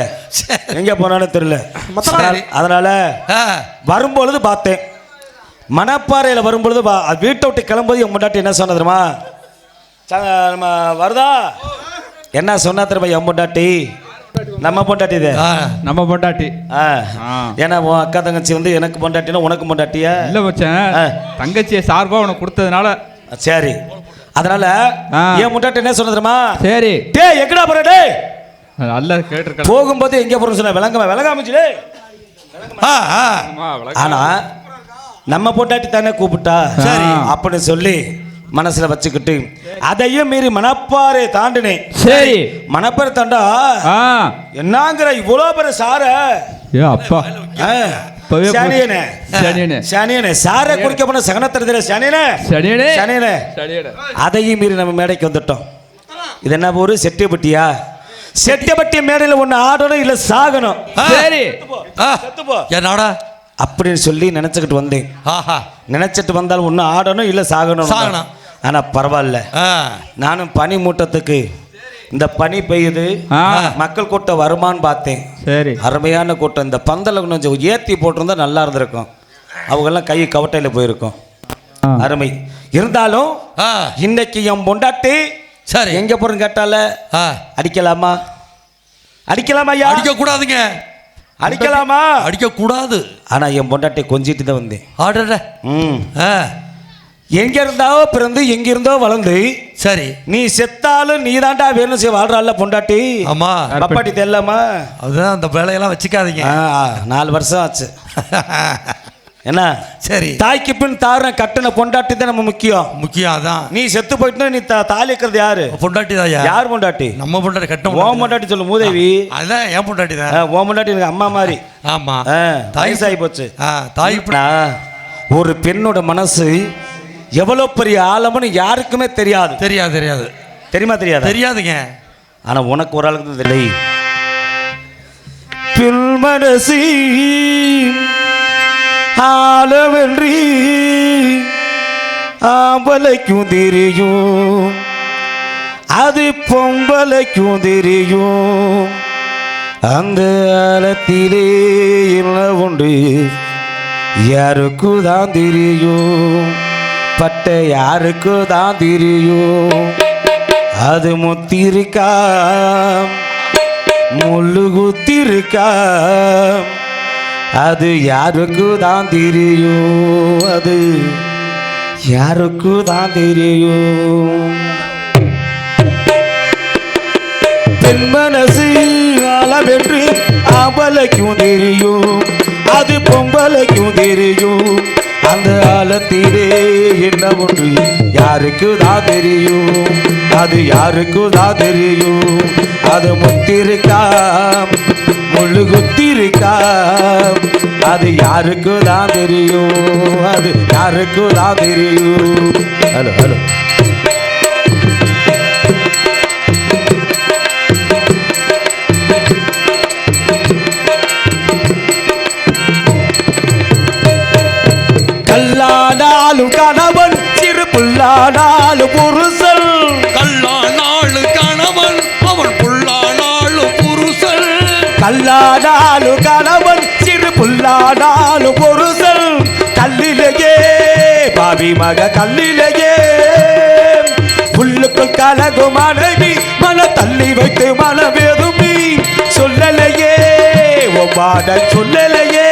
எங்க போனாலும் தெரியல. அதனால வரும்பொழுது பார்த்தேன், மணப்பாறையில வரும்பொழுது வீட்டை விட்டு கிளம்பும்போது என் முன்னாடி என்ன சொன்ன தெரியுமா? நம்ம வருதா என்ன சொன்னா தெரியுமா? என் முன்னாடி நம்ம பொண்டாட்டி இது, நம்ம பொண்டாட்டி. ஏன்னா உன் அக்கா தங்கச்சி வந்து எனக்கு பொண்டாட்டினா உனக்கு பொண்டாட்டியா? இல்ல மச்சான், தங்கச்சியை சார்பா உனக்கு கொடுத்ததுனால. சரி, அதனால என் முன்னாடி என்ன சொன்ன தெரியுமா? சரி டே எங்கடா போற டே நல்ல கேட்டிருக்க. போகும்போது எங்க போறேன்னு சொன்ன விளங்காமச்சு. ஆனா நம்ம பொண்டாட்டி தானே கூப்பிட்டா சரி அப்படின்னு சொல்லி மனசுல வச்சுக்கிட்டு அதையும் மீறி மணப்பாறை தாண்டினேன். சரி, மணப்பாறை தாண்டா என்னங்கிற இவ்வளவு பெரிய சார அப்பா சார குடிக்க போன சகனத்திர அதையும் மீறி நம்ம மேடைக்கு வந்துட்டோம். இது என்ன ஒரு செட்டிப்பட்டியா? செட்டிப்பட்டிய மேடையில் ஒண்ணு ஆடணும் இல்ல சாகணும். சரி என்னடா அப்படின்னு சொல்லி நினைச்சுக்கிட்டு வந்தேன். நினைச்சிட்டு வந்தால் ஒண்ணு ஆடணும் இல்ல சாகணும். ஆனா பரவாயில்ல, நானும் பனி மூட்டத்துக்கு இந்த பனி பெய்யுது, மக்கள் கூட்டம் வருமானு பார்த்தேன். சரி, அருமையான கூட்டம். இந்த பந்தல கொஞ்சம் ஏத்தி போட்டிருந்தா நல்லா இருந்திருக்கும். அவங்க எல்லாம் கை கவட்டையில போயிருக்கும். அருமை. இருந்தாலும் இன்னைக்கு என் பொண்டாட்டி சரி எங்க போறேன்னு கேட்டால அடிக்கலாமா? அடிக்கலாமா? அடிக்க கூடாதுங்க. அடிக்கலாமா? அடிக்க கூடாது. ஆனா என் பொண்டாட்டி கொஞ்சிட்டு தான் வந்தேன். எங்க இருந்தோ பிறந்து எங்க இருந்தோ வளர்ந்து சரி நீ செத்தாலும் நீ தாண்டா வேணும் செய்ய வாழ்றாள் பொண்டாட்டி. ஆமா, பப்பாட்டி தெரியலாமா? அதுதான் அந்த வேலையெல்லாம் வச்சுக்காதீங்க. 4 வருஷம் ஆச்சு. என்ன சரி, தாய்க்கு பின் தார கட்டின பொண்டாட்டி தான் நம்ம முக்கியம். அதான் நீ செத்து போயிட்டு நீ தாலி இருக்கிறது யாரு? பொண்டாட்டி தான். யார் பொண்டாட்டி? நம்ம பொண்டாட்டி. கட்டின ஓ பொண்டாட்டி சொல்லு மூதேவி. அதான் என் பொண்டாட்டி தான். ஓ பொண்டாட்டி எனக்கு அம்மா மாதிரி. ஆமா, தாய்சாயி போச்சு. தாய் ஒரு பெண்ணோட மனசு எவ்வளவு பெரிய ஆழம்னு யாருக்குமே தெரியாது. தெரியுமா? தெரியாதுங்க. ஆனா உனக்கு ஒரு ஆளுக்கு இல்லை. பின் மனசி ஆழவென்றி ஆம்பளைக்கும் தெரியும், அது பொம்பளைக்கும் தெரியும். அந்த ஆழத்திலே என்ன உண்டு யாருக்கு தான் தெரியும், பட்ட யாருக்கு தான் தெரியும். அது முத்திருக்கா முள்ளு குத்திருக்கா அது யாருக்கு தான் தெரியும், அது யாருக்கு தான் தெரியும். பெண் மனசு அளவென்று ஆம்பளைக்கும் தெரியும், அது பொம்பளைக்கும் தெரியும். அந்த ஆழத்திலே என்ன ஒன்று யாருக்கு தான் தெரியும், அது யாருக்கு தான் தெரியும். அது முத்திருக்கா முள்ளு குத்திருக்கா அது யாருக்கு தான் தெரியும், அது யாருக்கு தான் தெரியும். ஹலோ ஹலோ கல்லானாலும் கணவன் சிறு புல்லானாலும் புருஷன். கல்லானாலும் கணவன் அவன் புல்லானாலும் புருஷன். கல்லானாலும் கணவன் சிறு புல்லானாலும் புருஷன். கல்லிலேயே பாவி மக கல்லிலேயே உள்ளுக்குள் கலகும் மனைவி மன தள்ளி வைத்து மனவேதுமி சொல்லலையே ஒவ்வாட சொல்லலையே.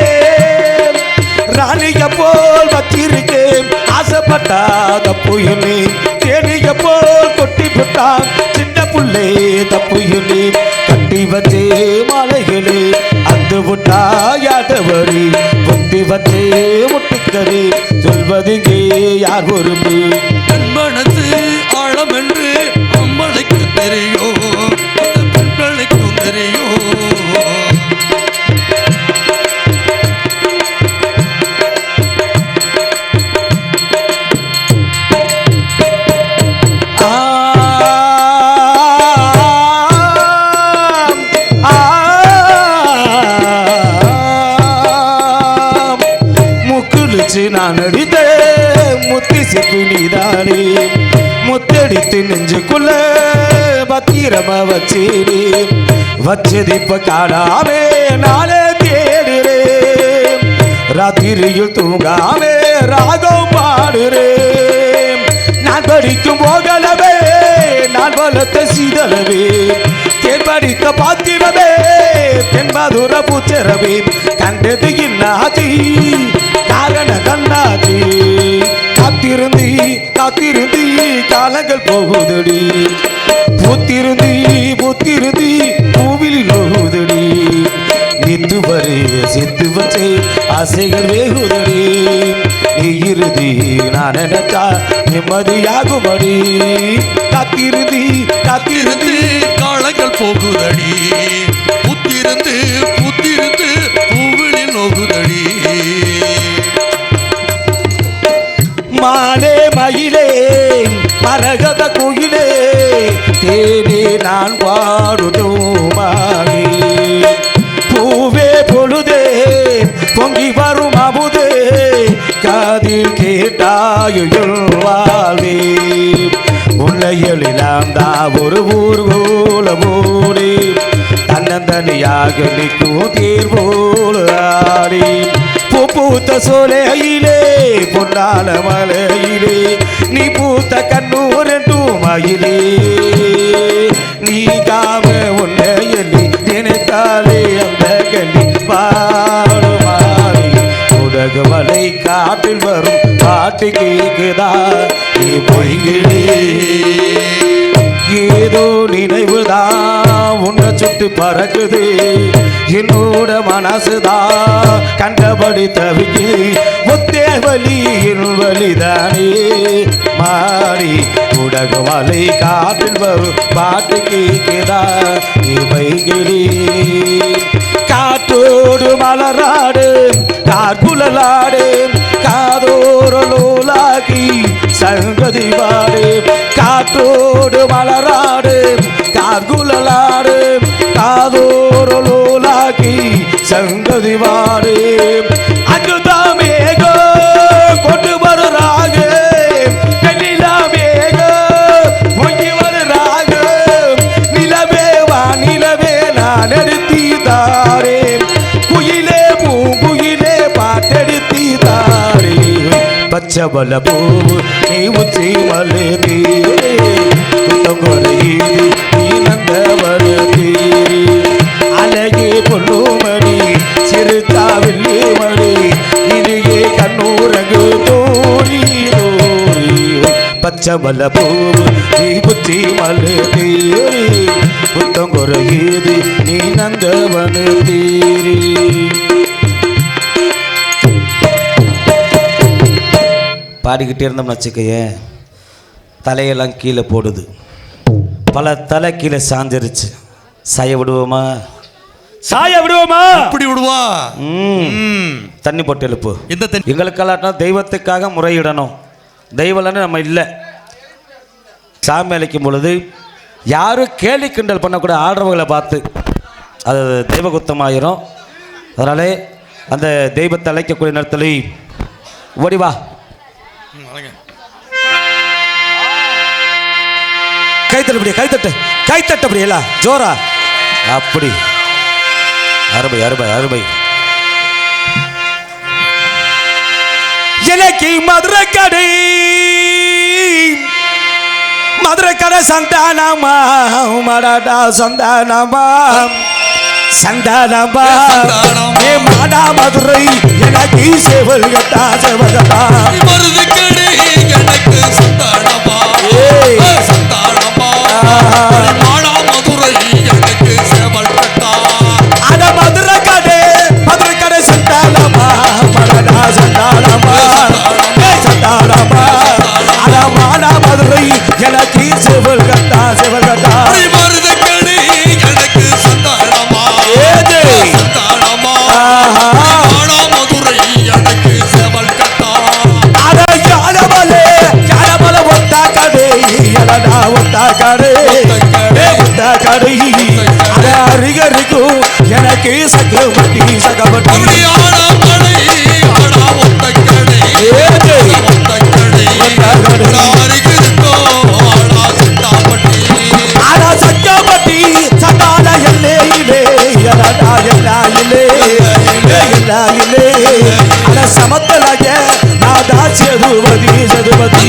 ராணிய போல் வச்சிருக்கேன் ஆசைப்பட்டாத புயலே தேனிய போல் கொட்டி விட்டான் சின்ன புள்ளே தப்புயிலே கட்டி வச்சே மாலைகளே அந்த விட்டாயாதவரே கொட்டி வச்சே முட்டுக்கரே சொல்வதுங்கே யார் பொறுப்பு என் மனசு ஆழம் என்று அம்மனுக்கு தெரியும் பெண்களுக்கும் தெரியும் நான் அடித்த முத்தி செப்பு நீதானே முத்தடித்து நெஞ்சுக்குள்ள பத்திரமா வச்சேனே வச்சது இப்ப காணாமே நானே தேடுறேன் ராத்திரியில் தூங்காமே ராகம் பாடுறேன் நான் படிக்கும் போகலவே நான் வளர்த்த சீதளவே தேன் படித்த பாத்திரமே தென்மதுர பூச்சரவே கண்டது இன்னாதி காரண கண்ணாதி காத்திருந்தி காத்திருந்தி காலங்கள் போகுதடி பூத்திருந்தி பூத்திருந்தி பூவில் நோகுதடி நித்து வரு செத்து வச்சே ஆசைகள் வேகுதடி நீ இறுதி நான் நினைச்சா நிம்மதியாகுமடி காத்திருந்தி காத்திருந்தி காலங்கள் போகுதடி பூத்திருந்து பூத்திருந்து பூவில் நோகுதடி மானே மயிலே மரகத குயிலே தேனே நான் பாடுதோமானே பூவே பொழுதே பொங்கி வரும் அமுதே காதில் கேட்டாயுள் வாழ்வே உன்னையெல்லாம் தான் ஒரு ஊர்கோல போலே தன்னந்தனியாக நிற்கும் தேர்வோல ஆடி பூத்த சோலையிலே பொன்னால மலையிலே நீ பூத்த கண்ணூர் என்றும் மயிலே நீ காம உன்னை எண்ணி நினைத்தாலே அந்த கண்ணி பாடுமாறி உலக மலை காட்டில் வரும் பாட்டு கேக்குதா நீ பொய்களே ஏதோ நினைவுதான் உன்னை சுட்டு பறக்குது என்னோட மனசுதான் கண்டபடி தவிக்குது ஒத்தே வலியின் வலிதானே மாறி உலக மலை காட்டில் வரும் பாட்டு கேட்குதா இவைகளே காற்றோடு மலராடு கார்குழலாடு காதோரலோலாகி சங்கதி வாடு காற்றோடு மலராடு கார்குழலாடு காதோரலோலாகி சங்கதி வாடு அங்குதான் மேகோ கொண்டு வருறாக கண்ணிலா மேகோ பொங்கி வருறாக நிலவே வா நிலவே நான் எடுத்தி தாரே குயிலே பூங்குயிலே பாட்டெடுத்தி தாரே பச்சபல பூ நீ உச்சி மலை தீரே நீ நந்தவர தீரே அழகே பொல்லுமணி சிறுத்தாவில்லி மணி இனியே கண்ணூரங்கு தோரி தோரி பச்சபல பூ நீ உச்சி மலை தீரே புத்தங்குறையீதி நீ நந்தவன தீரே பாடிக்கிட்டே இருந்தோம்னு வச்சுக்கையே தலையெல்லாம் கீழே போடுது பல தலை கீழே சாஞ்சிருச்சு சாய விடுவோமா சாய விடுவோமா இப்படி விடுவா தண்ணி போட்டு எழுப்பு இந்த தண்ணி எங்களுக்கெல்லாம் தெய்வத்துக்காக முறையிடணும் தெய்வம்னு நம்ம இல்லை சாமி அழைக்கும் பொழுது யாரும் கேலி கிண்டல் பண்ணக்கூடிய ஆடுறவங்களை பார்த்து அது தெய்வ குத்தமாயிரும். அதனாலே அந்த தெய்வத்தை அழைக்கக்கூடிய நேரத்தில் ஓடிவா கைத்தட்டு கைத்தட்டு கைத்தட்டு அப்படி எல்லாம் ஜோரா அப்படி அருமை அருமை அருமை. எனக்கு மதுரை கடை சந்தானமா மடாடா சந்தானமா சந்தானமா ஏ மாடா மதுரை எனக்கு சேவல் கட்டா சேவல் கட்டா மருது கடை எனக்கு சந்தானமா சந்தானமா சிவகட்டா மருதக்கணி எனக்கு சந்தானமா சந்தானமா மதுரை எனக்கு செவல் கட்டா அட யாரமல ஒத்தா கடை எடடா ஒத்தா கடை ஒத்தா கடை அட அருகருக்கு எனக்கு சக்கமட்டி சகமட்டி சமத்தலாக நாதா சேதுபதி சேதுபதி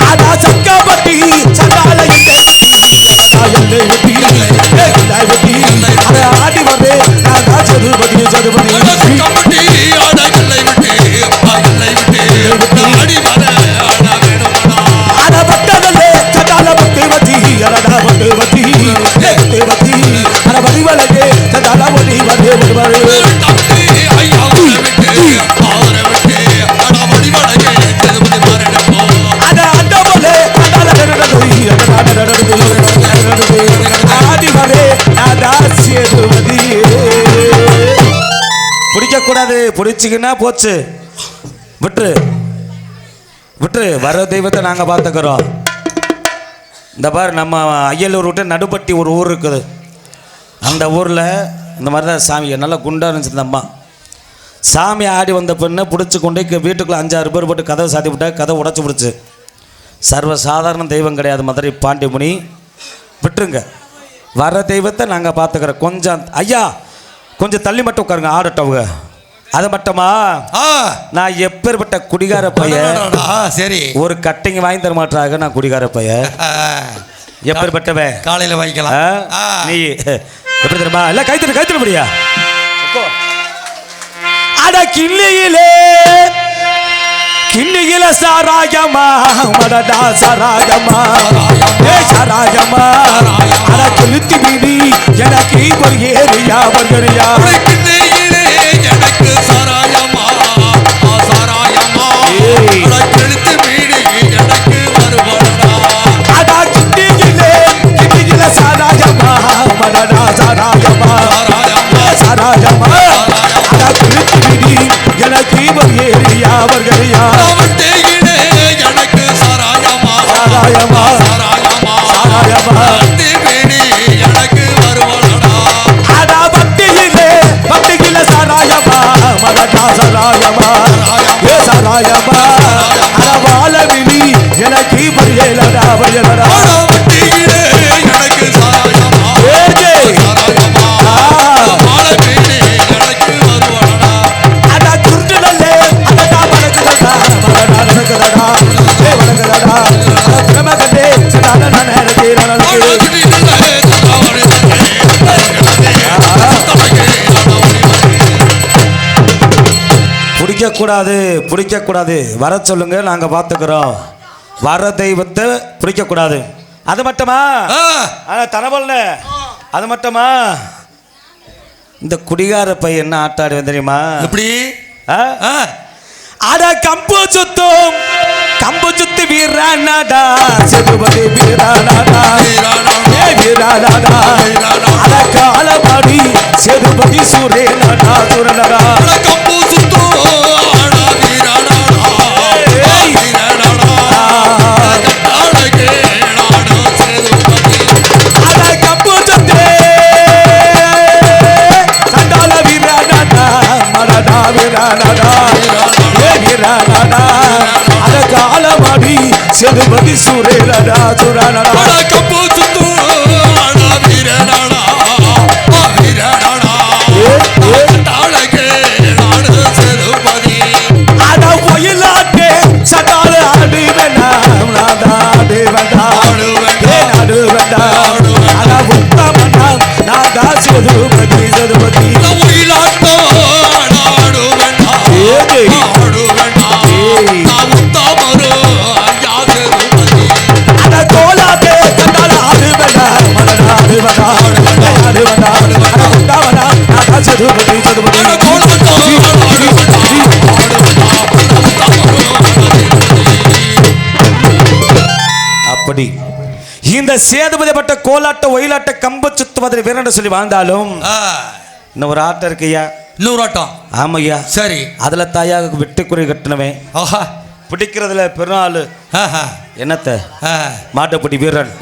ஆனா சக்காபட்டி சண்டால ஆடி வரே நாதா சேதுபதி சேதுபதி பிடிக்கக்கூடாது. பிடிச்சிங்கன்னா போச்சு, விட்டுரு விட்டுரு. வர தெய்வத்தை நாங்கள் பார்த்துக்கிறோம். இந்த பாரு, நம்ம அய்யலூர் விட்டு நடுப்பட்டி ஒரு ஊர் இருக்குது. அந்த ஊரில் இந்த மாதிரி தான் சாமி நல்லா குண்டாக இருந்துச்சு. இந்த அம்மா சாமி ஆடி வந்த பெண்ணை பிடிச்சி கொண்டு வீட்டுக்குள்ளே 5-6 பேர் போட்டு கதவை சாத்தி விட்டா கதவை உடச்சி பிடிச்சி. சர்வ சாதாரண தெய்வம் கிடையாது மதுரை பாண்டிமுனி. விட்டுருங்க, வர தெய்வத்தை நாங்கள் பார்த்துக்கிறோம். கொஞ்சம் ஐயா கொஞ்சம் தள்ளி மட்டும் உட்காருங்க, ஆடட்டவங்க. அது மட்டுமா, நான் எப்பேற்பட்ட குடிகார பையன். சரி, ஒரு கட்டிங் வாங்கி தர மாட்டாங்க. நான் குடிகார பையன் எப்பேற்பட்டவன். காலையில் வாங்கிக்கலாம். நீ எப்படி தெரியுமா? இல்லை கைத்தறி கைத்தறி முடியா. அட கிள்ளியிலே கிண்ணியில சாராயமா மடடா சாராயமா சாராயமா அட கொளுத்தி மீறி எனக்கு ஒரு ஏரியா வருகிறியா எனக்கு சாராயமா சாராயமா கொளுத்தி மீறி எனக்கு வருவாடா அட கிண்ணியில சாராயமா மடடா சாராயமா சாராயமா அட கொளுத்தி மீறி எனக்கு ஒரு ஏரியா வருகிறியா எனக்கு சாராயமா சாராயமா சாராயமா சாராயமா எனக்கு வருவாடா அட பக்தியில சாராயமா மடடா சாராயமா சாராயமா அட வாழவிழி எனக்கு பரியலடா பரியலடா எனக்கு சாராயமா சாராயமா வாழவிழி எனக்கு வருவாடா அட குருடலே அடடா பறக்குதடா மடடா நடக்குதடா வணங்குதடா பிரம கண்டே சடான நடக்கே பிடிக்கக்கூடாது பிடிக்கக்கூடாது. வர சொல்லுங்க, நாங்கள் பார்த்துக்கிறோம். வர தெய்வத்தை பிடிக்கக்கூடாது. அது மட்டுமா தனபல்ல, அது மட்டுமா இந்த குடிகார பையன் என்ன ஆட்டாடுவேன் தெரியுமா? எப்படி? அட கம்பு சுத்து வீரானாடா சேதுபதி வீரானாடா வீரானாடா அட காலபாடி சேதுபதி சூரேனாடா சூரனடா கம்பு சுத்தோ சேதுபதி சூரேனடா சூரனடா கம்பு சுத்தோ அட ஒயிலாட்டே சட்டால ஆடு வேண்டாம் நாடு வேண்டாம் அட உத்தமனா நாதா சேதுபதி சேதுபதி அட கோலாட்டே சட்டால ஆடு வேண்டாம் நாடு வேண்டாம் நாதா சேதுபதி சேதுபதி இந்த சேதுபதி பட்ட கோலாட்ட ஒயிலாட்ட கம்பு சுத்துவதில் வீரன் சொல்லி வாழ்ந்தாலும் இன்னும் ஒரு ஆட்டம் இருக்குய்யா. இன்னொரு ஆட்டம்? ஆமையா. சரி. அதுல தாயாக வெட்டுக்குறி கட்டினவன். ஆஹா. பிடிக்கிறதுல பெருநாள் என்னத்த மாட்டுப்பட்டி வீரன்.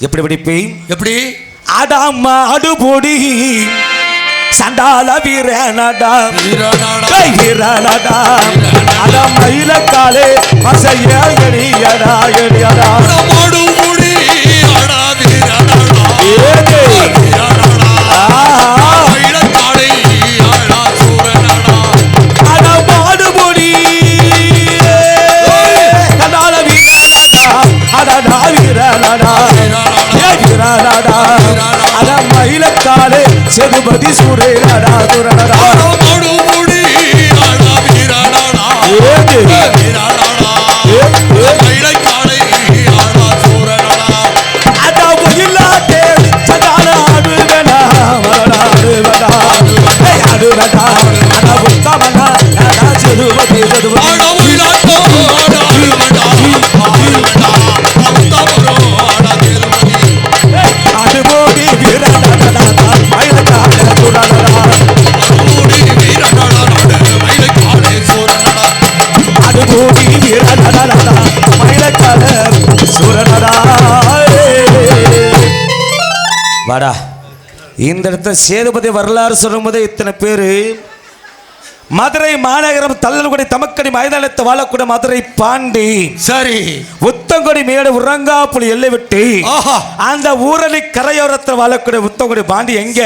எப்படி பிடிப்பி? எப்படி? அடாமா அடுபொடி சண்டால வீரனடா வீரனடா அட மயிலக்காலே மசைய எடியடா எடியடா அடுபொடி அடா வீரனடா மயிலக்காலே அடா சூரனடா அட மாடுபொடி சண்டால வீரனடா அடடா வீரனடா வீரனடா அட மயிலக்காலே சேதுபதி சூரனடா சூரனடா அடுபொடி அடா வீரனடா வீரனடா மயிலக்காலே அடா சூரனடா அட ஒயிலாட்டே சண்டால ஆடுவனா ஆடுவனா ஆடுவனா அட உத்தமனா அட சேதுபதி சேதுபதி அட ஒயிலாட்டோ அட ஆடுவனா ஆடுவனா உத்தமரோ அட சேதுபதி அடுபொடி வீரனடா மயிலக்காலே சூரனடா அடுபொடி வீரனடா மயிலக்காலே சூரனடா அடுபொடி வீரனடா மயிலக்காலே சூரனடா. வாடா. இந்த இடத்துல சேதுபதி வரலாறு சொல்லும்போது இத்தனை பேரு மதுரை மாநகரம் தள்ளல்குடி தமக்கடி மைதானத்தை வாழக்கூடிய மதுரை பாண்டி. சரி. உத்தங்குடி மேடு உரங்காப்புலி எல்லை விட்டு அந்த ஊரணி கரையோரத்தில் வாழக்கூடிய உத்தங்குடி பாண்டி எங்க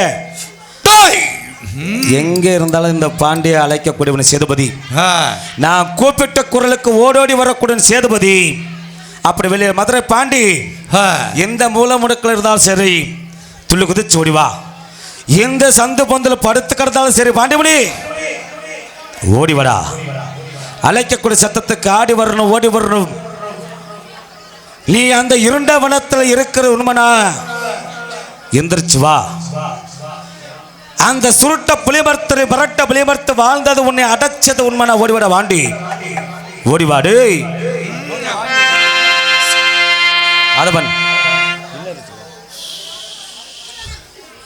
எங்க இருந்தாலும் இந்த பாண்டியை அழைக்கக்கூடியவன் சேதுபதி. நான் கூப்பிட்ட குரலுக்கு ஓடோடி வரக்கூடிய சேதுபதி. அப்படி வெளியே மதுரை பாண்டி எந்த மூல முடுக்கில் இருந்தாலும் சரி துள்ளு குதிச்சு ஓடிவா. எந்த சந்து பொந்தில் படுத்து கிடந்தாலும் சரி பாண்டிமணி ஓடிவடா. அழைக்கக்கூடிய சத்தத்துக்கு ஆடி வரணும் ஓடி வரணும். நீ அந்த இருண்ட வனத்தில் இருக்கிற உண்மனா எந்திரிச்சு வா. அந்த சுருட்ட புலிமர்த்தனை பரட்ட புலிமர்த்து வாழ்ந்தது உன்னை அடைச்சது உண்மனா ஓடிவட வாண்டி ஓடிவாடு. அதவன்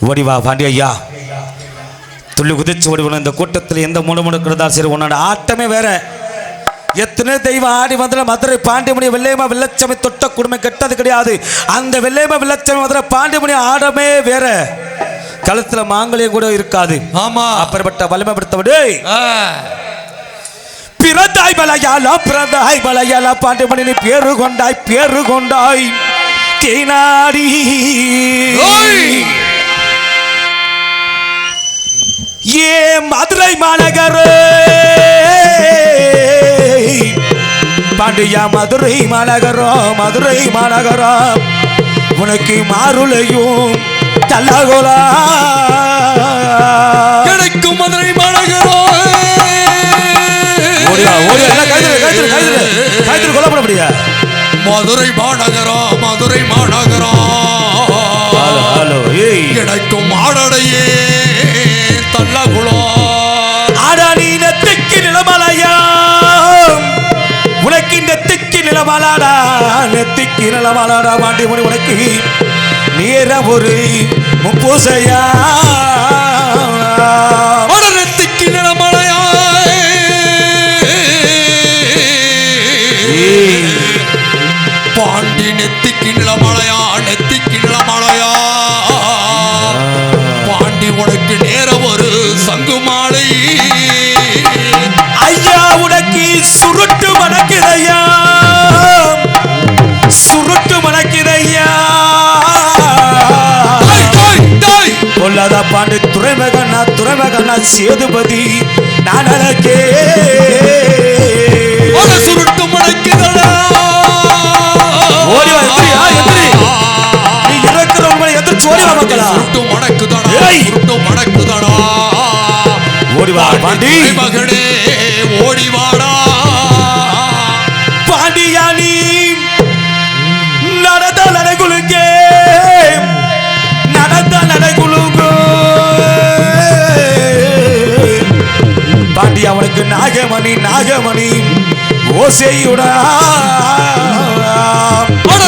ஓடிவா பாண்டி ஐயா. துள்ளி குதிச்சு ஓடிவன. இந்த கூட்டத்தில் எந்த முணுமுணுக்கிறதா சரி உன்னோட ஆட்டமே வேற. எத்தனை தெய்வம் ஆடி வந்த மதுரை பாண்டிமணி வெள்ளையம்மா வெள்ளச்சமை தொட்ட குடும்பம் கெட்டது கிடையாது. அந்த வெள்ளையம்மா வெள்ளச்சமை மதுரை பாண்டிமணி ஆடமே வேற. கழுத்துல மாங்கலியம் கூட இருக்காது. ஆமா. அப்படிப்பட்ட வலிமை படுத்தவிடு. பிறந்தாய் பலையாலா பாண்டிமணி நீ பேரு கொண்டாய் தேனாடி ஏ மதுரை மாநகரே பாண்டியா மதுரை மாநகரம் உனக்கு மாருளையும் தல்லகோலா கிடைக்கும் மதுரை மாநகரம். கொல்லப்படப்படியா மதுரை மாநகரம் கிடைக்கும் ஆடடையே தல்லகுளம் ஆடாடி நெத்திக்கு நிலமலையா உனக்கு நெத்திக்கு நிலமலாடா வாண்டி மணி உனக்கு நேர ஒரு முப்பூசையா நெத்திக்கு நிலமலையா பாண்டி நெத்திக்கு நிலமலையா பாண்டி உனக்கு நேர ஒரு சங்கு மாலை ஐயா உனக்கு சுருட்டு மணக்கிறையா கொல்லாத பாண்டி துறைமகனா சேதுபதி நான் அழகே சுருட்டு மணக்கிறா நீ இருக்கிறவங்களை எதிர்த்து ஓடிவா மக்களா. சுருட்டு மணக்குதடா ஓடிவா பாண்டி மகனே ஓடிவாடா பாண்டியா நீ நடந்த நடைகுலுங்க பாண்டியா உனக்கு நாகமணி ஓசையுடா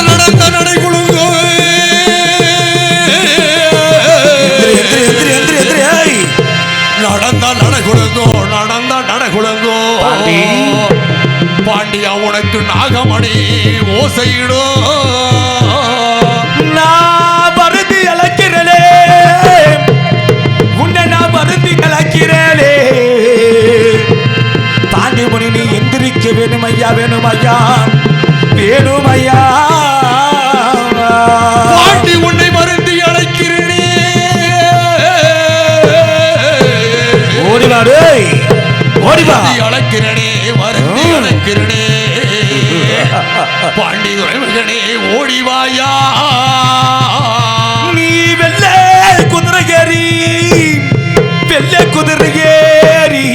நடந்த நடைகுழு நடந்த நடகுலங்கோ பாண்டியா உனக்கு நாகமணி ஓசையிடும் நான் வருந்தி அழைக்கிறேனே உன்னை நான் வருந்தி அழைக்கிறேனே பாண்டி முனி நீ எந்திரிக்க வேணும் ஐயா வேணும் ஐயா வேணும் ஐயா பாண்டி உன்னை வருந்தி அழைக்கிறேனே ஓடிவா ஓடிவா அழைக்கிறனே வருந்தி அழைக்கிறனே பாண்டி துறைமகனே ஓடிவாயா நீ வெள்ள குதிரை ஏறி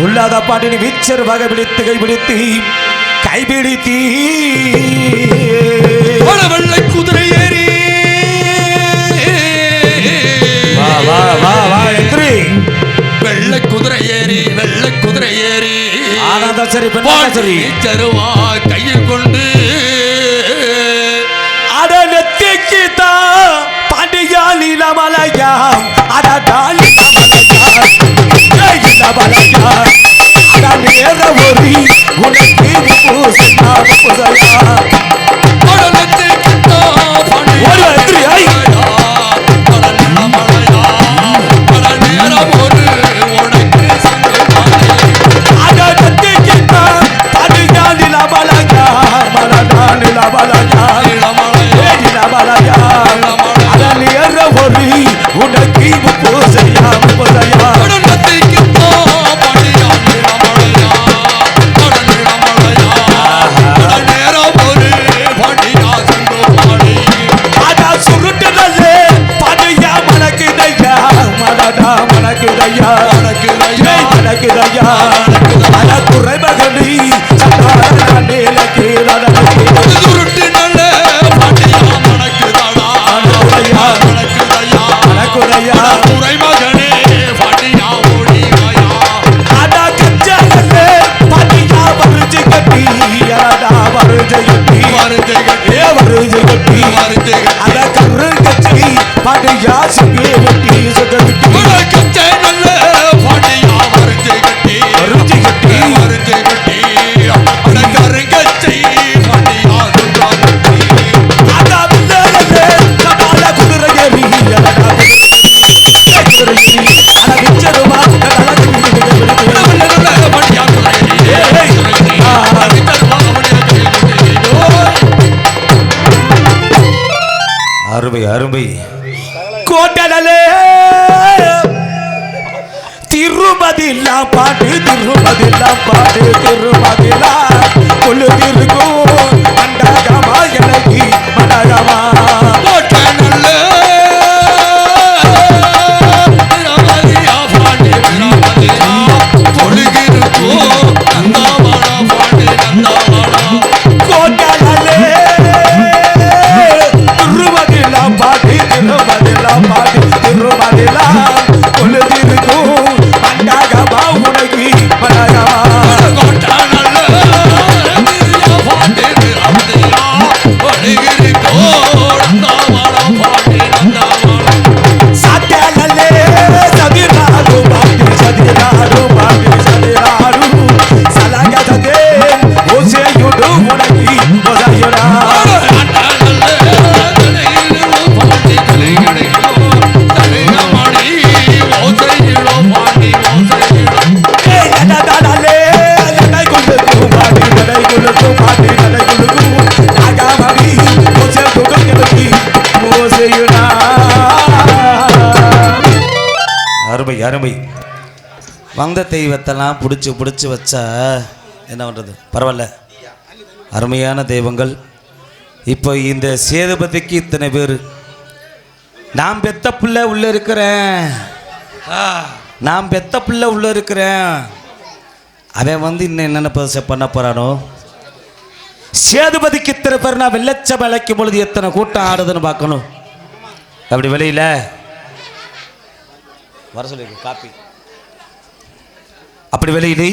உள்ளாத பாண்டினி வீச்சர் வகை பிடித்து கைபிடித்தி வெள்ளை குதிரை ஏறி வா வா வா வா எந்திரி வெள்ளை குதிரை ஏறி ஆனந்தா சரி சரி சருவா கையில் கொண்டு அட நெத்திக்கு தான் பாண்டியா நீலமலையா அட நீலமலையா அட நேர ஒரி உனக்கு பூசையா அருமை அருமை கோட்டலே திருமதிலாம் பாட்டு கொள்ளு திருக்கும் மண்டகமா எனக்கு மண்டகமா அருமை வந்த தெய்வத்தெல்லாம் பிடிச்சி வச்சா என்ன பண்ணுறது பரவாயில்ல அருமையான தெய்வங்கள் இப்போ இந்த சேதுபதிக்கு இத்தனை பேர் நான் பெத்த பிள்ளை உள்ளே இருக்கிறேன் அவன் வந்து இன்னும் என்னென்ன பண்ண போகிறானோ சேதுபதிக்கு இத்தனை பேர் நான் வெள்ளச்சம் அழைக்கும் பொழுது எத்தனை கூட்டம் ஆடுதுன்னு பார்க்கணும் அப்படி வெளியில் வர சொல்லி காப்பி அப்படி வெளியிலே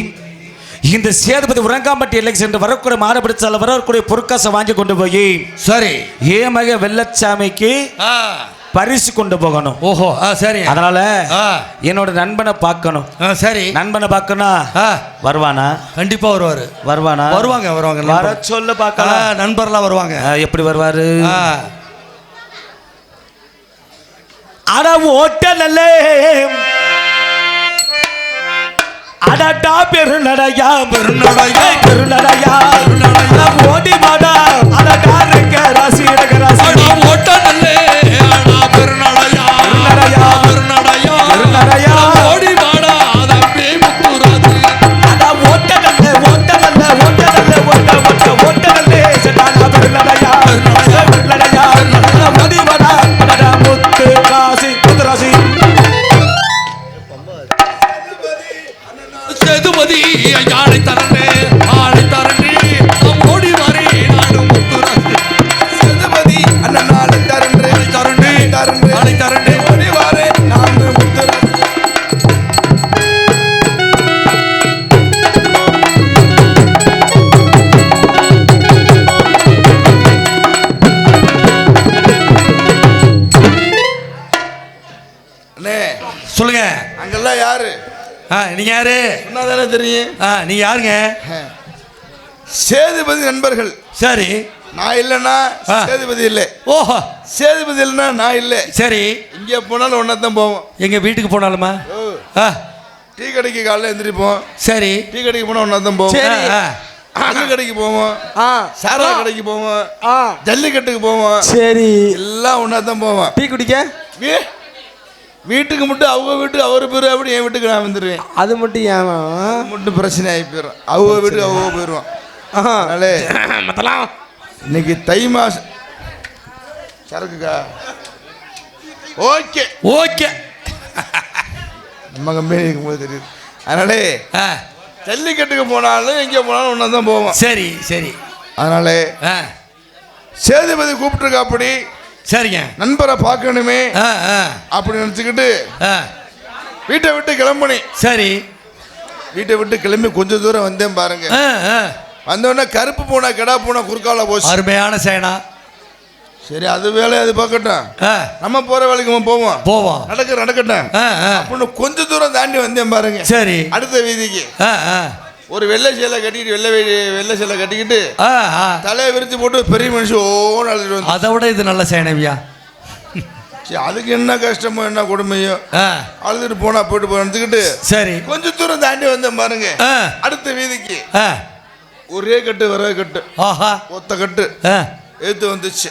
இந்த சேதுபதி உறங்காம்பட்டி எல்லைக்கு சென்று வரக்கூடிய மாறுபடிச்சால வரக்கூடிய பொற்காசை வாங்கி கொண்டு போய் சரி ஏமக வெள்ளச்சாமிக்கு பரிசு கொண்டு போகணும். ஓஹோ சரி. அதனால என்னோட நண்பனை பார்க்கணும். சரி, நண்பனை பார்க்கணும். வருவானா? கண்டிப்பா வருவாரு. வருவானா? வருவாங்க வருவாங்க. வர சொல்ல பார்க்கலாம். நண்பர்லாம் வருவாங்க. எப்படி வருவாரு? அட ஓட்டலே அடடா பெருநடையா பெருநடையா பெருநடையா ஓடி வாடா அடடா ரெக்க ராசி ரெக்க ராசி ஓட்டலே அடா பெருநடையா பெருநடையா பெருநடையா பெருநடையா ஓடி வாடா அதப்பே முத்துராது அட ஓட்டலே ஓட்டலே ஓட்டலே ஓட்ட ஓட்டலே சடானா பெருநடையா பெருநடையா பெருநடையா ஓடி வாடா அடடா முத்து ராசி முத்துராசி சேதுபதி யானை தரனே ஆளை தரனே ஓடி வரே நானும் முத்துராசி சேதுபதி அண்ணனாளை தரனே தரனே தரனே ஆளை தரனே ஓடி வரே நானும் முத்துராசி அண்ணே சொல்லுங்க. அங்கெல்லாம் யாரு? நீங்க யாரு? என்னதானே தெரியும். நீங்க யாருங்க? சேதுபதி நண்பர்கள். சரி, நான் இல்லைன்னா சேதுபதி இல்லை. ஓஹோ, சேதுபதி இல்லைன்னா நான் இல்லை. சரி, இங்கே போனாலும் ஒன்றா போவோம். எங்க வீட்டுக்கு போனாலுமா? டீ கடைக்கு காலையில் எழுந்திரிப்போம். சரி, டீ கடைக்கு போனால் ஒன்றா போவோம். அண்ணு கடைக்கு போவோம். சாரா கடைக்கு போவோம். ஜல்லிக்கட்டுக்கு போவோம். சரி, எல்லாம் ஒன்றா தான் போவோம். டீ குடிக்க வீட்டுக்கு மட்டும் அவங்க வீட்டுக்கு அவர் பேர் அப்படி என் வீட்டுக்கு நான் வந்துடுவேன். அது மட்டும் ஏன் மட்டும் பிரச்சனை ஆகி போயிடும். அவங்க வீட்டுக்கு அவங்க போயிடுவோம். அதனால இன்னைக்கு தை மாசம் சரக்குக்கா ஓகே ஓகே நம்ம கம்பெனி இருக்கும்போது தெரியுது. அதனாலே ஜல்லிக்கட்டுக்கு போனாலும் எங்கே போனாலும் ஒன்றா தான் போவோம். சரி சரி. அதனால சேதுபதி கூப்பிட்டுருக்கா. அப்படி சரிங்க, நண்பரை பார்க்கணுமே அப்படி நினச்சிக்கிட்டு வீட்டை விட்டு கிளம்புனே. சரி, வீட்டை விட்டு கிளம்பி கொஞ்சம் தூரம் வந்தேன் பாருங்க. வந்தோடனே கருப்பு பூனை கெடா பூனை குறுக்கால போச்சு. அருமையான சேனா. சரி, அது வேலை அது பார்க்கட்டும். நம்ம போற வேலைக்கு போவோம் போவோம் நடக்கட்டும் அப்படின்னு கொஞ்சம் தூரம் தாண்டி வந்தேன் பாருங்க. சரி, அடுத்த வீதிக்கு ஒரு வெள்ளை சேலை கட்டிக்கிட்டு வெள்ளை சேலை கட்டிக்கிட்டு தலையை விரிச்சு போட்டு பெரிய மனுஷன் ஓன்னு அழுதுட்டு வந்து. அதை விட இது நல்ல சேனவியா. சரி, அதுக்கு என்ன கஷ்டமோ என்ன கொடுமையோ அழுதுட்டு போனா போயிட்டு போச்சுக்கிட்டு. சரி, கொஞ்சம் தூரம் தாண்டி வந்தேன் பாருங்க. அடுத்த வீதிக்கு ஒரே கட்டு வர கட்டு ஒத்த கட்டு எடுத்து வந்துச்சு.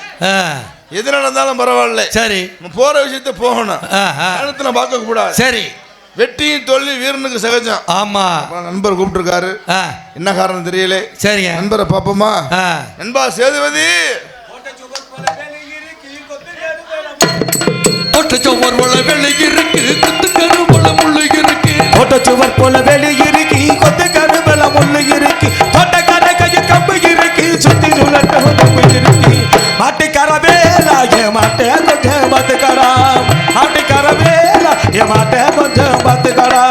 எது நடந்தாலும் பரவாயில்ல. சரி, போற விஷயத்த போகணும். இடத்துல பார்க்க கூடாது. சரி, வெட்டியும் தொழில் வீரனுக்கு சகஜம். ஆமா, நண்பர் கூப்பிட்டுருக்காரு. என்ன காரணம் தெரியல. சரிங்க, நண்பரை பாப்போமா? நண்பா சேதுபதி ஒட்டச்சுவர் போல வெளி இருக்கு குத்து கருவல முள்ளு இருக்கு. ஒட்டச்சுவர் போல வெளி இருக்கு கொத்து கருவல முள்ளு இருக்கு. தொட்ட கடை கைய கம்பு இருக்கு சுத்தி சுழட்ட கம்பு இருக்கு. மாட்டிக்கார வேலா ஏ மாட்டே கொஞ்சம் பாத்துக்கடா. மாட்டிக்கார வேலா ஏ மாட்டே கொஞ்சம் பாத்துக்கடா.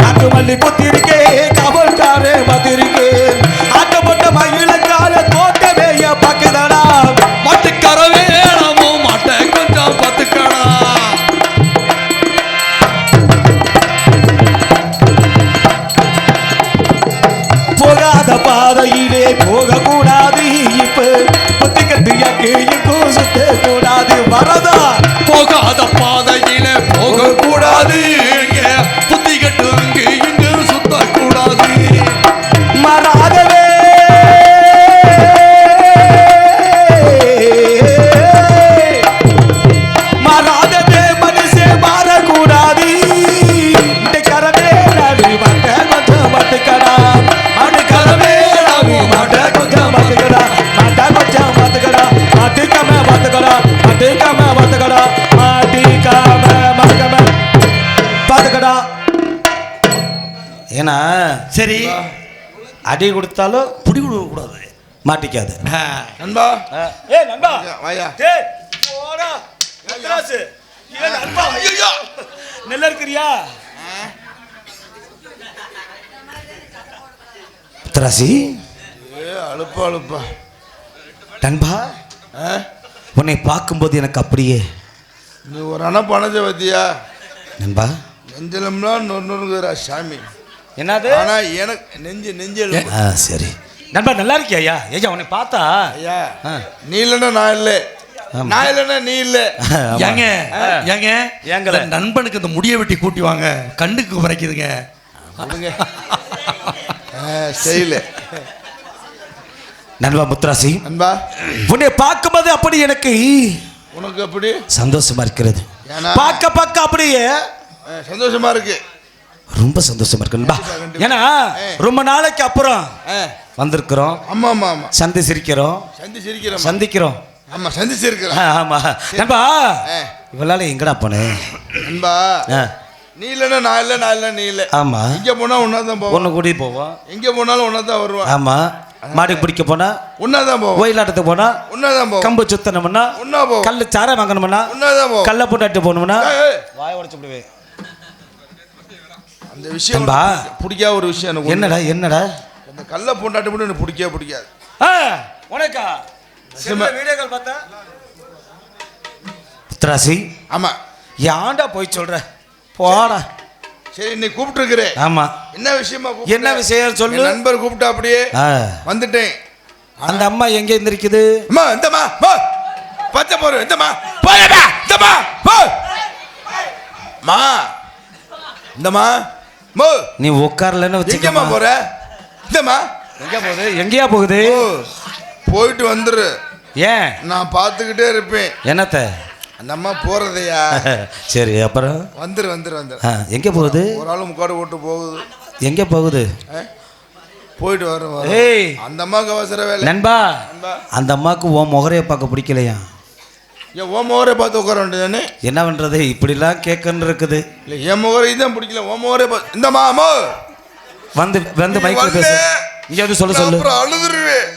ஆட்டு மல்லி புத்திருக்கே காவல்காரே பாத்திருக்கே. ஆட்டு போட்ட மயிலக்கால தோட்டவே பாக்குதடா. மாட்டுக்கார வேலாமோ மாட்டே கொஞ்சம் பாத்துக்கடா. போகாத பாதையிலே போக கூடாது. இப்ப புத்தி கட்டியாக்கு எங்கும் சுத்த கூடாது. வரதா போகாத பாதையிலே போக கூடாது. புத்தி கட்டு அங்கு இங்கு சுத்த கூடாது. மாறாதவே மாறாதவே மனுஷே மாறக்கூடாது. கரவே நாடு மாட்ட கொஞ்சம் மாட்டுக்கடா. மாட்டுக்கரவே நாடு மாட்ட கொஞ்சம் மாட்டுக்கடா. மாட்ட கொஞ்சம் மாட்டுக்கடா. மாட்டுக்காம மாட்டுக்கடா. மாட்டுக்காம மாட்டுக்கடா. மாட்டிக்காம மாட்டுக்காம பாத்துக்கடா. ஏன்னா சரி, அடி கொடுத்தாலும் புடி கொடுக்க கூடாது, மாட்டிக்காது. நண்பா நண்பா வாயா. நெல்ல இருக்கிறியா திராசி? அழுப்பா அழுப்பா நண்பா, உன்னை பார்க்கும்போது எனக்கு அப்படியே நீ ஒரு அணை பணத்தை பத்தியா நண்பா நெஞ்சலம்லாம் நொறுங்குறா சாமி. என்னது? ஆனா எனக்கு நெஞ்சல். சரி நண்பா, நல்லா இருக்கியா? ஐயா ஐயா உன்னை பார்த்தா ஐயா நீ இல்லைன்னா நான் இல்லை, நான் இல்லைன்னா நீ இல்லை. ஏங்க நண்பனுக்கு இந்த முடிய வெட்டி கூட்டி வாங்க, கண்ணுக்கு குறைக்குதுங்க. செய்யல நண்பா முத்துராசி, நண்பா உன்னை பார்க்கும்போது அப்படி எனக்கு உனக்கு அப்படி சந்தோஷமா இருக்கிறது. பார்க்க அப்படியே சந்தோஷமா இருக்கு, ரொம்ப சந்தோஷமா இருக்கு நண்பா. ஏன்னா ரொம்ப நாளைக்கு அப்புறம் வந்திருக்கிறோம். ஆமா ஆமா ஆமா, சந்திக்கிறோம். ஆமா சந்திச்சிருக்கிறோம். ஆமா நண்பா, இவளால எங்கடா போனே நண்பா? நீ இல்லைன்னா நான் இல்லை, நான் இல்லை நீ இல்லை. ஆமா, இங்க போனா ஒன்னாதான் போவோம், ஒன்னு கூட்டிட்டு போவோம். எங்க போனாலும் ஒன்னாதான் வருவோம். ஆமா, மாடு பிடிக்க போனா ஒன்னாதான் போவோம், ஒயிலாட்டத்துக்கு போனா ஒன்னாதான் போவோம், கம்பு சுத்தணும்னா ஒன்னா போவோம், கல்லு சாரை வாங்கணும்னா ஒன்னாதான் போவோம், கல்ல போட்டு போகணும்னா வாய உடைச்சு விடுவேன். அந்த விஷயம் பிடிக்காத ஒரு விஷயம் எனக்கு. என்னடா அந்த கல்ல போண்டாட்டு மட்டும் எனக்கு பிடிக்காது. உனக்கா வீடியோக்கள் பார்த்தா முத்துராசி? ஆமா. ஏன்டா போய் சொல்ற? போடா. சரி நீ கூப்பிட்டு இருக்கிறே. ஆமா. என்ன விஷயம் சொல்லு. நண்பர் கூப்பிட்டா அப்படியே வந்துட்டேன். அந்த அம்மா எங்க இருந்திருக்குது? அம்மா இந்தம்மா பச்சை போற இந்தம்மா போயடா இந்தம்மா போ மா இந்தம்மா மோ நீ உட்கார்லன்னு வச்சுக்கமா போற. இந்தம்மா எங்கேயா போகுது? போயிட்டு வந்துரு. ஏன்? நான் பார்த்துக்கிட்டே இருப்பேன். என்னத்த? அந்த அம்மா போறதையா? சரி அப்புறம் வந்துரு. எங்க போகுது? ஒரு ஆளு முக்காடு போட்டு போகுது. எங்க போகுது? போயிட்டு வரும். அந்த அம்மாவுக்கு அவசர வேலை நண்பா. அந்த அம்மாவுக்கு உன் முகரைய பார்க்க பிடிக்கலையா? ஏன் உன் முகரை பார்த்து உட்கார வேண்டியதானே? என்ன பண்றது, இப்படிலாம் கேட்கன்னு இருக்குது. இல்லை என் முகரை தான் பிடிக்கல, உன் முகரை பார்த்து. இந்த மாமோ வந்து மைக்கில் பேசு. இங்க வந்து சொல்லு. அழுதுருவேன்.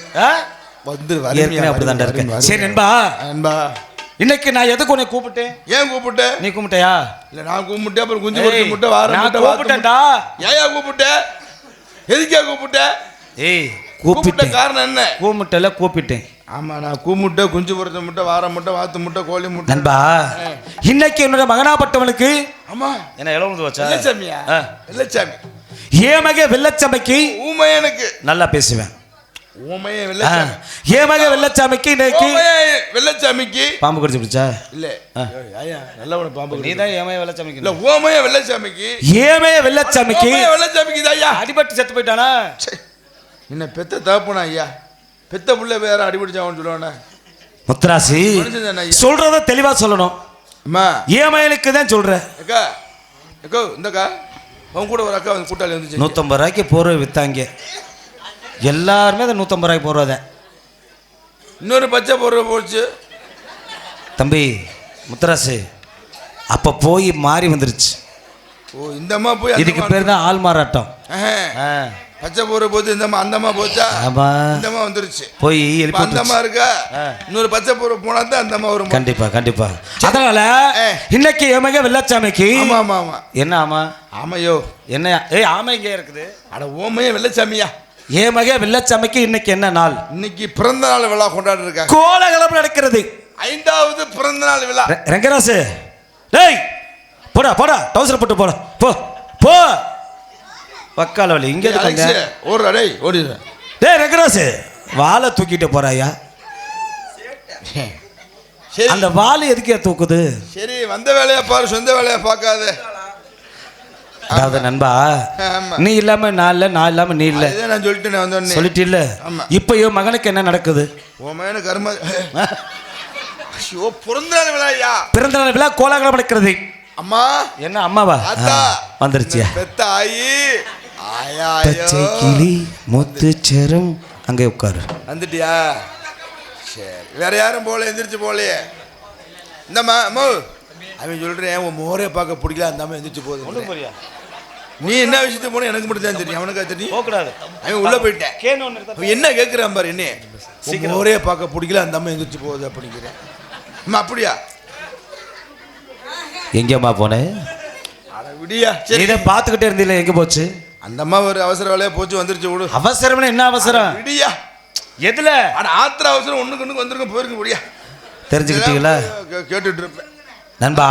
ஏற்கனவே அப்படிதான் இருக்கேன். சரி நண்பா, இன்னைக்கு நான் எதுக்கு உன்னை கூப்பிட்டேன்? ஏன் கூப்பிட்ட? நீ கூப்பிட்டியா? இல்ல நான் கூப்பிட்டேன். அப்புறம் குஞ்சு கொடுத்து முட்டை வாரம் முட்டை கூப்பிட்டேன்டா. ஏயா கூப்பிட்ட? எதுக்கே கூப்பிட்ட? கூப்பிட்ட காரணம் என்ன? கூப்பிட்டேன். ஆமா நான் கூப்பிட்ட குஞ்சு பொறுத்த முட்டை வாரம் முட்டை வாத்து முட்டை கோழி முட்டை. நண்பா இன்னைக்கு என்னோட மகனாப்பட்டவனுக்கு ஆமா என்ன இளவுது வச்சா? வெள்ளச்சாமியா? வெள்ளச்சாமி ஏமக வெள்ளச்சாமிக்கு ஊமையனுக்கு நல்லா பேசுவேன். ஊமைய வெள்ளச்சாமி ஏமக வெள்ளச்சாமிக்கு இன்னைக்கு வெள்ளச்சாமிக்கு பாம்பு கடிச்சு பிடிச்சா? இல்ல ஐயா நல்ல ஒரு பாம்பு. நீதான் ஏமய வெள்ளச்சாமிக்கு இல்ல ஊமைய வெள்ளச்சாமிக்கு. ஏமய வெள்ளச்சாமிக்கு ஐயா அடிபட்டு செத்து போயிட்டானா? என்ன பெத்த தகப்பனா ஐயா? பெத்த புள்ள வேற அடிபடிச்சான்னு சொல்லுவானே. முத்துராசி சொல்றத தெளிவா சொல்லணும். அம்மா ஏமயனுக்கு தான் சொல்றேன். அக்கா இந்தக்கா அவங்க கூட ஒரு அக்கா வந்து கூட்டாளி வந்துச்சு. 150 ரூபாய்க்கு போர்வை வித்தாங்க. எல்லாருமே அதை 150 ரூபாய்க்கு போடுறத. இன்னொரு பச்சை போர்வை போச்சு. தம்பி முத்துராசு அப்ப போய் மாறி வந்துருச்சு. ஓ இந்த அம்மா போய் இதுக்கு பேர் தான் ஆள் மாறாட்டம். பச்சை போர்வை போச்சு. இந்த அம்மா அந்த அம்மா போச்சா? இந்த அம்மா வந்துருச்சு. போய் அந்த அம்மா இருக்கா? இன்னொரு பச்சை போர்வை போனா தான் அந்த அம்மா வரும். கண்டிப்பா. அதனால இன்னைக்கு ஏமக வெள்ளச்சாமிக்கு. ஆமா என்ன ஆமா? ஆமையோ என்ன? ஆமை இங்கே இருக்குது. அட ஓமையே வெள்ளச்சாமியா? ஏமக வெள்ளச்சாமிக்கு இன்னைக்கு என்ன நாள்? இன்னைக்கு பிறந்த நாள் விழா கொண்டாடி இருக்காங்க. கோலகலம் நடக்கிறது. 5வது பிறந்த நாள் விழா. ரங்கராசு டேய் போடா டவுசர் போட்டு போடா போ பக்கால வலி இங்க இருக்காங்க. ஓடுறா டேய் ஓடிடு. டேய் ரங்கராசு வாளை தூக்கிட்டு போறாயா? சரி அந்த வாளை எதுக்கே தூக்குது? சரி வந்த வேலையை பாரு, சொந்த வேலையை பார்க்காத. அதாவது நண்பா நீ இல்லாம நான் இல்ல, நான் இல்லாம நீ இல்ல. நான் சொல்லிட்டேன் வந்தோடனே. சொல்லிட்டு இல்ல. இப்போ என் மகனுக்கு என்ன நடக்குது? உன் மகனுக்கு கர்ம பிறந்தநாள் விழாயா? பிறந்தநாள் விழா கோலாகலம் நடக்கிறது. அம்மா என்ன அம்மாவா? வந்துருச்சியா? பெத்த ஆயி ஆயா பச்சை கிளி முத்துச்சரம் அங்கே உட்காரு. வந்துட்டியா? சரி வேற யாரும் போல எந்திரிச்சு போலையே. இந்தம்மா அம்மா அவன் சொல்றேன் உன் மோரே பார்க்க பிடிக்கல. அந்த அம்மா எந்திரிச்சு போகுது. நீ என்ன விஷயத்துக்கு போன எனக்கு மட்டும் தான் தெரியும், அவனுக்கு தெரியும். போகக்கூடாது. அவன் உள்ள போயிட்டேன். என்ன கேட்குறான் பாரு, என்ன மோரே பார்க்க பிடிக்கல அந்த அம்மா எந்திரிச்சு போகுது அப்படிங்கிறேன். அம்மா அப்படியா? எங்கேம்மா போனேன்? விடியா சரி இதை பார்த்துக்கிட்டே இருந்தீங்களே, எங்கே போச்சு? அந்த அம்மா ஒரு அவசர வேலையா போச்சு, வந்துருச்சு. விடு. அவசரம்னா என்ன அவசரம்? விடியா எதுல? ஆத்திர அவசரம் ஒண்ணுக்கு வந்துருங்க போயிருங்க. விடியா தெரிஞ்சுக்கிட்டீங்களா? கேட்டுட்டு இருப்பேன். நண்பா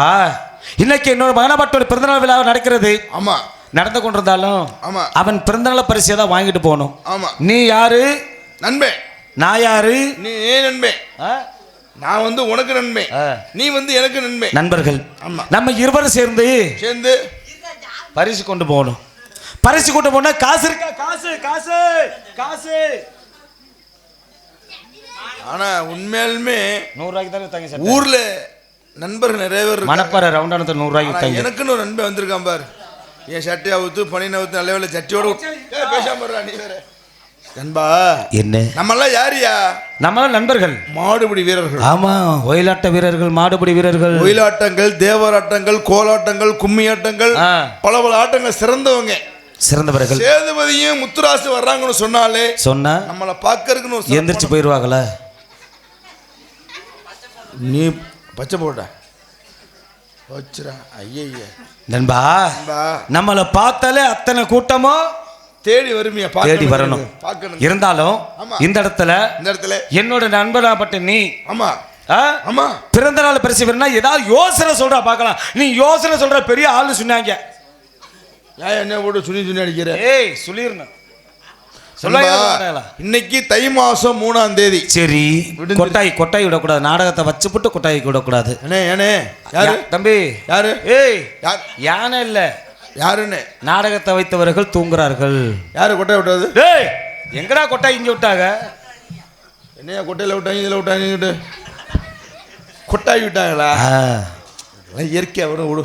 இன்னைக்கு இன்னொரு மகனப்பட்ட பிறந்தநாள் விழா நடக்கிறது. ஆமா நடந்து கொண்டிருந்தாலும் ஆமா அவன் பிறந்தநாள் பரிசை தான் வாங்கிட்டு போகணும். ஆமா நீ யாரு? நண்பே. நான் யாரு? நீ நண்பே. நான் வந்து உனக்கு நண்பே, நீ வந்து எனக்கு நண்பே. நண்பர்கள். ஆமா நம்ம இருவரும் சேர்ந்து பரிசு கொண்டு போகணும். பரிசு கொண்டு போனா காசு இருக்கா? காசு காசு காசு. ஆனா உண்மையாலுமே 100 ரூபாய்க்கு தான் வித்தாங்க சார். ஊர்ல நண்பர்கள் நிறைய பேர் மணப்பாறை ரவுண்டானத்துல 100 ரூபாய்க்கு வித்தாங்க. எனக்குன்னு ஒரு நண்பன் வந்திருக்கான் பாரு. என் சட்டையை அவுத்து பனினை அவுத்து நல்ல வேலை சட்டியோட பேசாம இருடா நீ வேற. நண்பா என்ன நம்மெல்லாம் யாரியா? நம்மளாம் நண்பர்கள், மாடுபிடி வீரர்கள். ஆமா, ஒயிலாட்ட வீரர்கள், மாடுபிடி வீரர்கள், ஒயிலாட்டங்கள், தேவராட்டங்கள், கோலாட்டங்கள், கும்மியாட்டங்கள், பல பல ஆட்டங்கள் சிறந்தவங்க, சிறந்தவர்கள். சேதுபதியும் முத்துராசு வர்றாங்கன்னு சொன்னா நம்மளை பார்க்கறதுக்குன்னு எந்திரிச்சு போயிடுவாங்களா? நீ பச்சை போட்ட வச்சுடா. ஐய நண்பா நம்மளை பார்த்தாலே அத்தனை கூட்டமும் தேடி வருமியா? தேடி வரணும். இருந்தாலும் இந்த இடத்துல என்னோட நண்பனாப்பட்ட நீ ஆமா ஆமா பிறந்த நாள் பரிசு வேணும்னா ஏதாவது யோசனை சொல்றா பார்க்கலாம். நீ யோசனை சொல்ற பெரிய ஆளு சொன்னாங்க. என்ன போட்டு சுனி அடிக்கிற? ஏய் சொல்லிருந்தேன். இன்னைக்கு தை மாசம் 3ஆம் தேதி. சரி, கொட்டாய் விடக்கூடாது. நாடகத்தை வச்சு போட்டு கொட்டாய் விடக்கூடாது. யாரு தம்பி? யாரு? ஏய் யானை இல்ல, யாருன்னு நாடகத்தை வைத்தவர்கள் தூங்குறார்கள். யாரு கொட்டாய் விட்டாது? ஏய் எங்கடா கொட்டாய் இங்க விட்டாங்க? என்னையா கொட்டையில விட்டாங்க, இதுல விட்டாங்க, கொட்டாய் விட்டாங்களா? இயற்கை அவரும் விடு.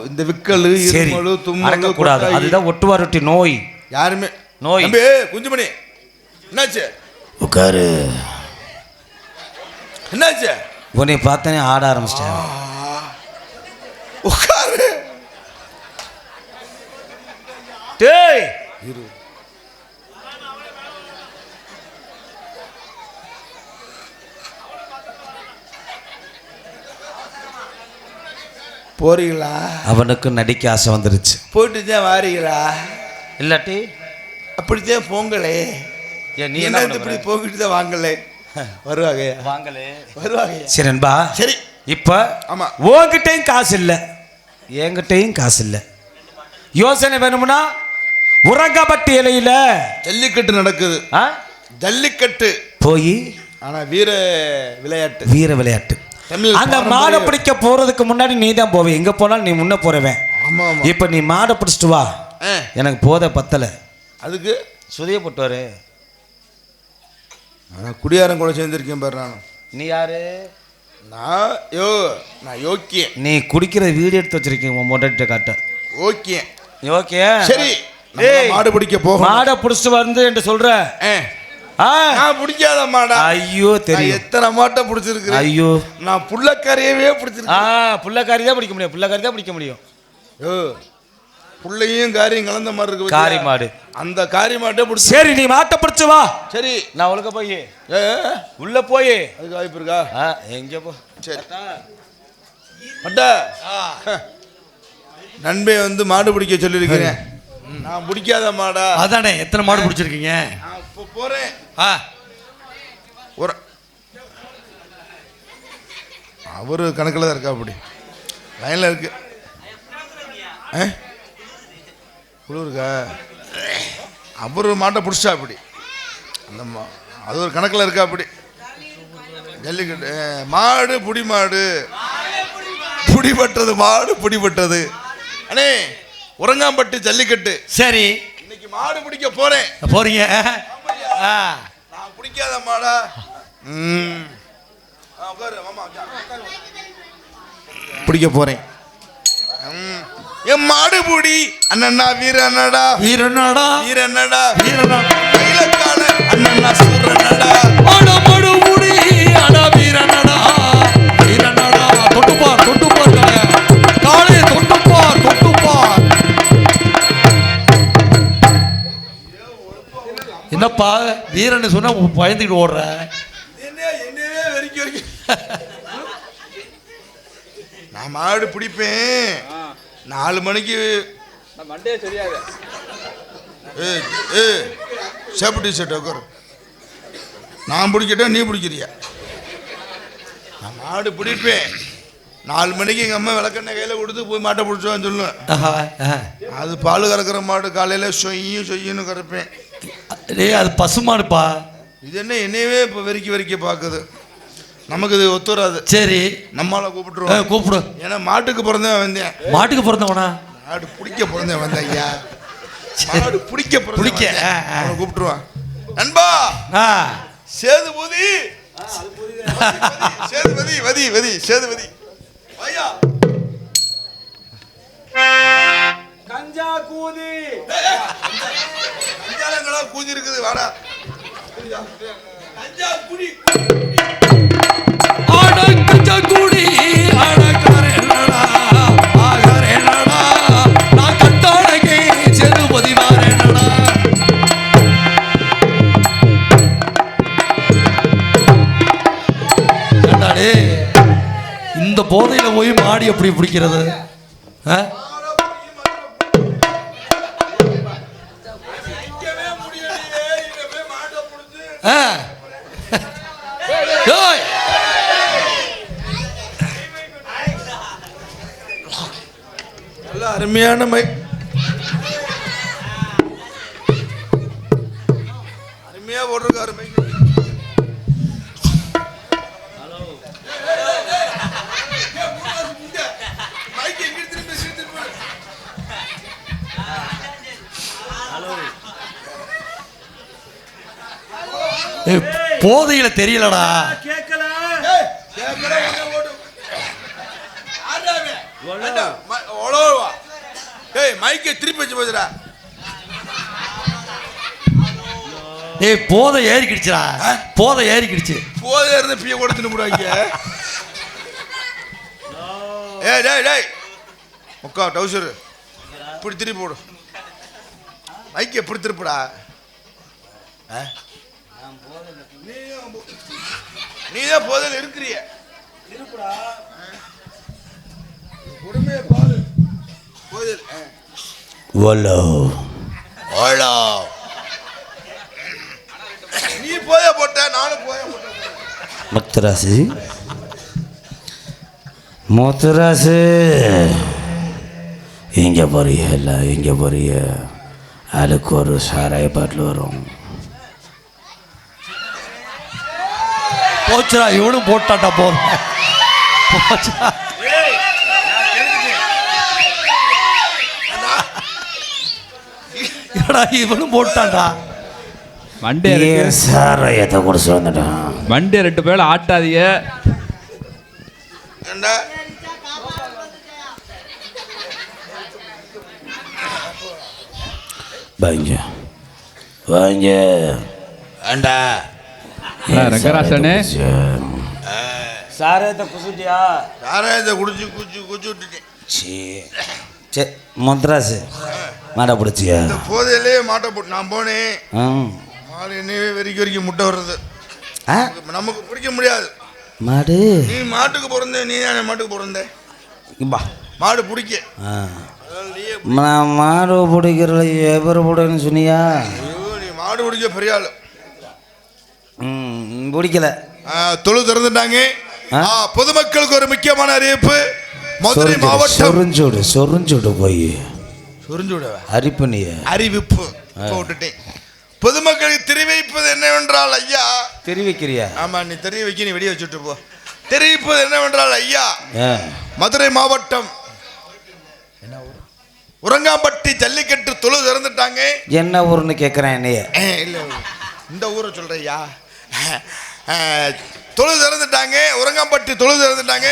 இந்த விக்கல், இருமலு, தும்மல் கூடாது. அதுதான் ஒட்டுவாரொட்டி நோய். யாருமே நோய். குஞ்சுமணி என்னாச்சு? உட்காரு. என்னாச்சு? உன்னை பார்த்தனே ஆட ஆரம்பிச்சிட்டேன். உட்காரு. டேய் இரு. போறீங்களா? அவனுக்கு நடிக்க ஆசை வந்துருச்சு. போயிட்டு தான் வாரீங்களா? இல்லாட்டி அப்படித்தான் போங்களே. நீ என்ன இப்படி போகிட்டு தான் வாங்கலே வருவாங்க, வாங்கலே வருவாங்க. சரி நண்பா, சரி. இப்ப ஆமா உன்கிட்டையும் காசு இல்ல, என்கிட்டையும் காசு இல்ல. யோசனை வேணும்னா உரங்கப்பட்டி இலையில ஜல்லிக்கட்டு நடக்குது. ஜல்லிக்கட்டு போய் ஆனா வீர விளையாட்டு அந்த மாடை பிடிக்க போறதுக்கு முன்னாடி நீ தான் போவே. எங்க போனாலும் நீ முன்ன போறவன். இப்ப நீ மாடை பிடிச்சிட்டு வா. எனக்கு போத பத்தல, அதுக்கு சுதிய போட்டுவாரு. குடியாரம் கூட சேர்ந்துருக்கேன் பாரு. நீ யாரு? நான் யோக்கிய. நீ குடிக்கிற வீடியோ எடுத்து வச்சிருக்கீங்க உன் மொட்டை காட்ட. ஓகே ஓகே சரி. மாடு பிடிக்க போக மாடை பிடிச்சிட்டு வந்து என்று சொல்ற. பிடிக்காத மாடா? ஐயோ தெரியும். எத்தனை மாட்டை பிடிச்சிருக்கு. ஐயோ நான் புள்ளக்காரியவே பிடிச்சிருக்கேன். புள்ளக்காரி தான் பிடிக்க முடியும். புள்ளக்காரி தான் பிடிக்க முடியும். புள்ளையும் காரியம் கலந்த மாதிரி இருக்கு. காரி மாடு, அந்த காரி மாட்டே பிடிச்சி. சரி நீ மாட்டை பிடிச்சு வா. சரி நான் உள்ள போய் உள்ள போய் அதுக்கு வாய்ப்பு இருக்கா? எங்க போ. சரி நண்பே வந்து மாடு பிடிக்க சொல்லியிருக்கிறேன். நான் பிடிக்காத மாடா? அதானே. எத்தனை மாடு பிடிச்சிருக்கீங்க? இப்போ போறேன். அவரு கணக்கில் தான் இருக்கா? அப்படி லைன்ல இருக்கு. குளிருக்கா? அவரு மாட்டை பிடிச்சா அப்படி அந்த அது ஒரு கணக்கில் இருக்கா? அப்படி ஜல்லிக்கட்டு மாடு புடி மாடு புடிபட்டது மாடு புடிபட்டது. அண்ணே உரங்காம்பட்டு ஜல்லிக்கட்டு. சரி இன்னைக்கு மாடு பிடிக்க போறேன். போறீங்க? நான் பிடிக்காத மாடா? பிடிக்க போறேன். என் மாடு புடி அண்ணா வீரனடா வீரனடா வீரனடா வீரனடா அண்ணா சூரனடா மாடு மாடு புடி அடா வீரனடா வீரனடா. தொட்டுப்பார் காளே தொட்டுப்பார். என்னப்பா வீரன்னு சொன்னா பயந்துக்கிட்டு ஓடுற? என்னவே வரைக்கும் நான் மாடு பிடிப்பேன். 4 மணிக்கு சேஃப்டி செட் உட்காரு. நான் பிடிக்கட்டா நீ பிடிக்கிறியா? நான் மாடு பிடிப்பேன். 4 மணிக்கு எங்கள் அம்மா விளக்கெண்ணெய் கையில் கொடுத்து போய் மாட்டை பிடிச்சோன்னு சொல்லுவேன். அது பால் கறக்கிற மாடு காலையில் சொய்யின்னு கறப்பேன். அது பசுமாடுப்பா. இது என்ன என்னையவே இப்போ வெறிக்க பார்க்குது. நமக்கு இது ஒத்து வராது. சரி, நம்மளால கூப்பிடு. ஏன்னா மாட்டுக்கு பிறந்தவன் வந்தேன். மாட்டுக்கு பிறந்தவனா? மாடு பிடிக்க பிறந்தவன் வந்தேன் ஐயா. மாடு பிடிக்க கூப்பிட்டுருவான். நண்பா சேதுபதி சேதுபதி ஐயா கஞ்சா கூதி கூதி இருக்குது. வாடா கஞ்சா குடி குடி நான் கட்டாடகை சேதுபதி வாரேனடா. இந்த போதையில போய் மாடி எப்படி பிடிக்கிறது? அருமையான அருமையா போட்டிருக்காரு. போதையில தெரியலடா. மைக்கை திருப்பி வச்சு போச்சுடா. போதை ஏறிக்கிடுச்சுடா. போதை ஏறிக்கிடுச்சு. போதை இருந்த பிய கூட தின்னு போடுவாங்க. முக்கா டவுசரு இப்படி திருப்பி போடு. மைக்கை எப்படி திருப்புடா? நீதான் போதையில் இருக்கிறிய. உடமையை பாரு. போதையில் நீ போய போட்ட, நானும் போய போட்டேன். முத்துராசு எங்கே போறிய? இல்லை எங்கே போறிய? அதுக்கு ஒரு சாராய பாட்டில் வரும். போச்சுடா, இவனும் போட்டாட்டா. போச்சா இவனும் போட்டான்டா. வண்டியை சாராயத்தை குடிச்சு வந்துட்டான். வண்டியை 2 பேர் ஆட்டாதீங்க. வாங்க வாங்க வேண்டா. ரங்கராசனே சாராயத்தை குடிச்சிட்டியா? சாராயத்தை குடிச்சு குடிச்சு குடிச்சு விட்டுட்டேன். சரி முத்துராசு மாட்டை பிடிச்சியா? இந்த போதையிலே மாட்டை போட்டு நான் போனேன். மாடு என்னவே வெறிக்க முட்டை வர்றது நமக்கு பிடிக்க முடியாது. மாடு நீ மாட்டுக்கு பிறந்த, நீ தானே மாட்டுக்கு பிறந்த. மாடு பிடிக்க நான் மாடு பிடிக்கிறல எவரு பிடின்னு சொன்னியா? நீ மாடு பிடிக்க பெரிய ஆளு. பிடிக்கல. தொழு திறந்துட்டாங்க. பொதுமக்களுக்கு ஒரு முக்கியமான அறிவிப்பு. மதுரை மாவட்டம் சொரிஞ்சோடு போய் அறிவிப்பு போட்டுட்டேன். பொதுமக்களுக்கு தெரிவிப்பது என்னவென்றால் ஐயா. தெரிவிக்கிறியா? ஆமா, நீ தெரிவிக்க, நீ வெடிய வச்சுட்டு போ. தெரிவிப்பது என்னவென்றால் ஐயா, மதுரை மாவட்டம் உரங்காம்பட்டி ஜல்லிக்கட்டு தொழு திறந்துட்டாங்க. என்ன ஊர்னு கேட்குறேன் என்னைய. இல்லை, இந்த ஊரை சொல்றையா. தொழு திறந்துட்டாங்க. உரங்காம்பட்டி தொழு திறந்துட்டாங்க.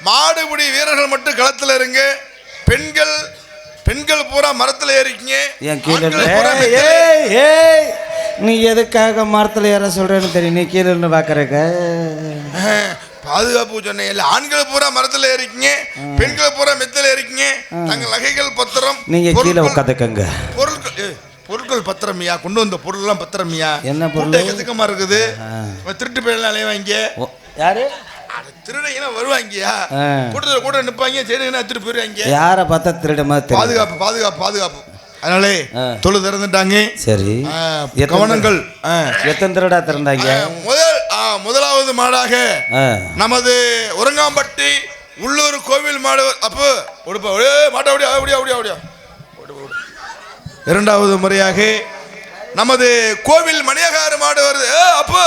மாடுபிடி வீரர்கள் மட்டும் களத்தில் இருங்க. பெண்கள் பூரா மரத்தில் ஏறிக்கிங்க. நீ எதுக்காக மரத்தில் ஏற சொல்றேன்னு தெரியும். நீ கீழே இருந்து பார்க்கறக்க பாதுகாப்பு சொன்னேன். இல்லை, ஆண்கள் பூரா மரத்தில் ஏறிக்கிங்க, பெண்கள் பூரா மெத்தில் ஏறிக்கிங்க. தங்கள் நகைகள் பத்திரம் நீங்க கீழே உட்காந்துக்கங்க. பொருட்கள் பத்திரமியா, கொண்டு வந்த பொருள்லாம் பத்திரமியா. என்ன பொருள்? எதுக்கமா இருக்குது? திருட்டு பேர்லாம் அலைவாங்க. யாரு திருடங்க வருவாங்கயா? கூட்டத்துல கூட நிப்பாங்க. சரி, திருட்டு போயிருவாங்க. யாரை பார்த்தா திருட மாதிரி? பாதுகாப்பு பாதுகாப்பு பாதுகாப்பு. அதனாலே தொழு திறந்துட்டாங்க. சரி, கவனங்கள். எத்தனை திருடா திறந்தாங்க? முதலாவது மாடாக நமது உரங்காம்பட்டி உள்ளூர் கோவில் மாடு அப்போ ஒடுப்பா மாட்ட அப்படியா அப்படியா அப்படியா அப்படியா. இரண்டாவது முறையாக நமது கோவில் மணியகார மாடு வருது. அப்போ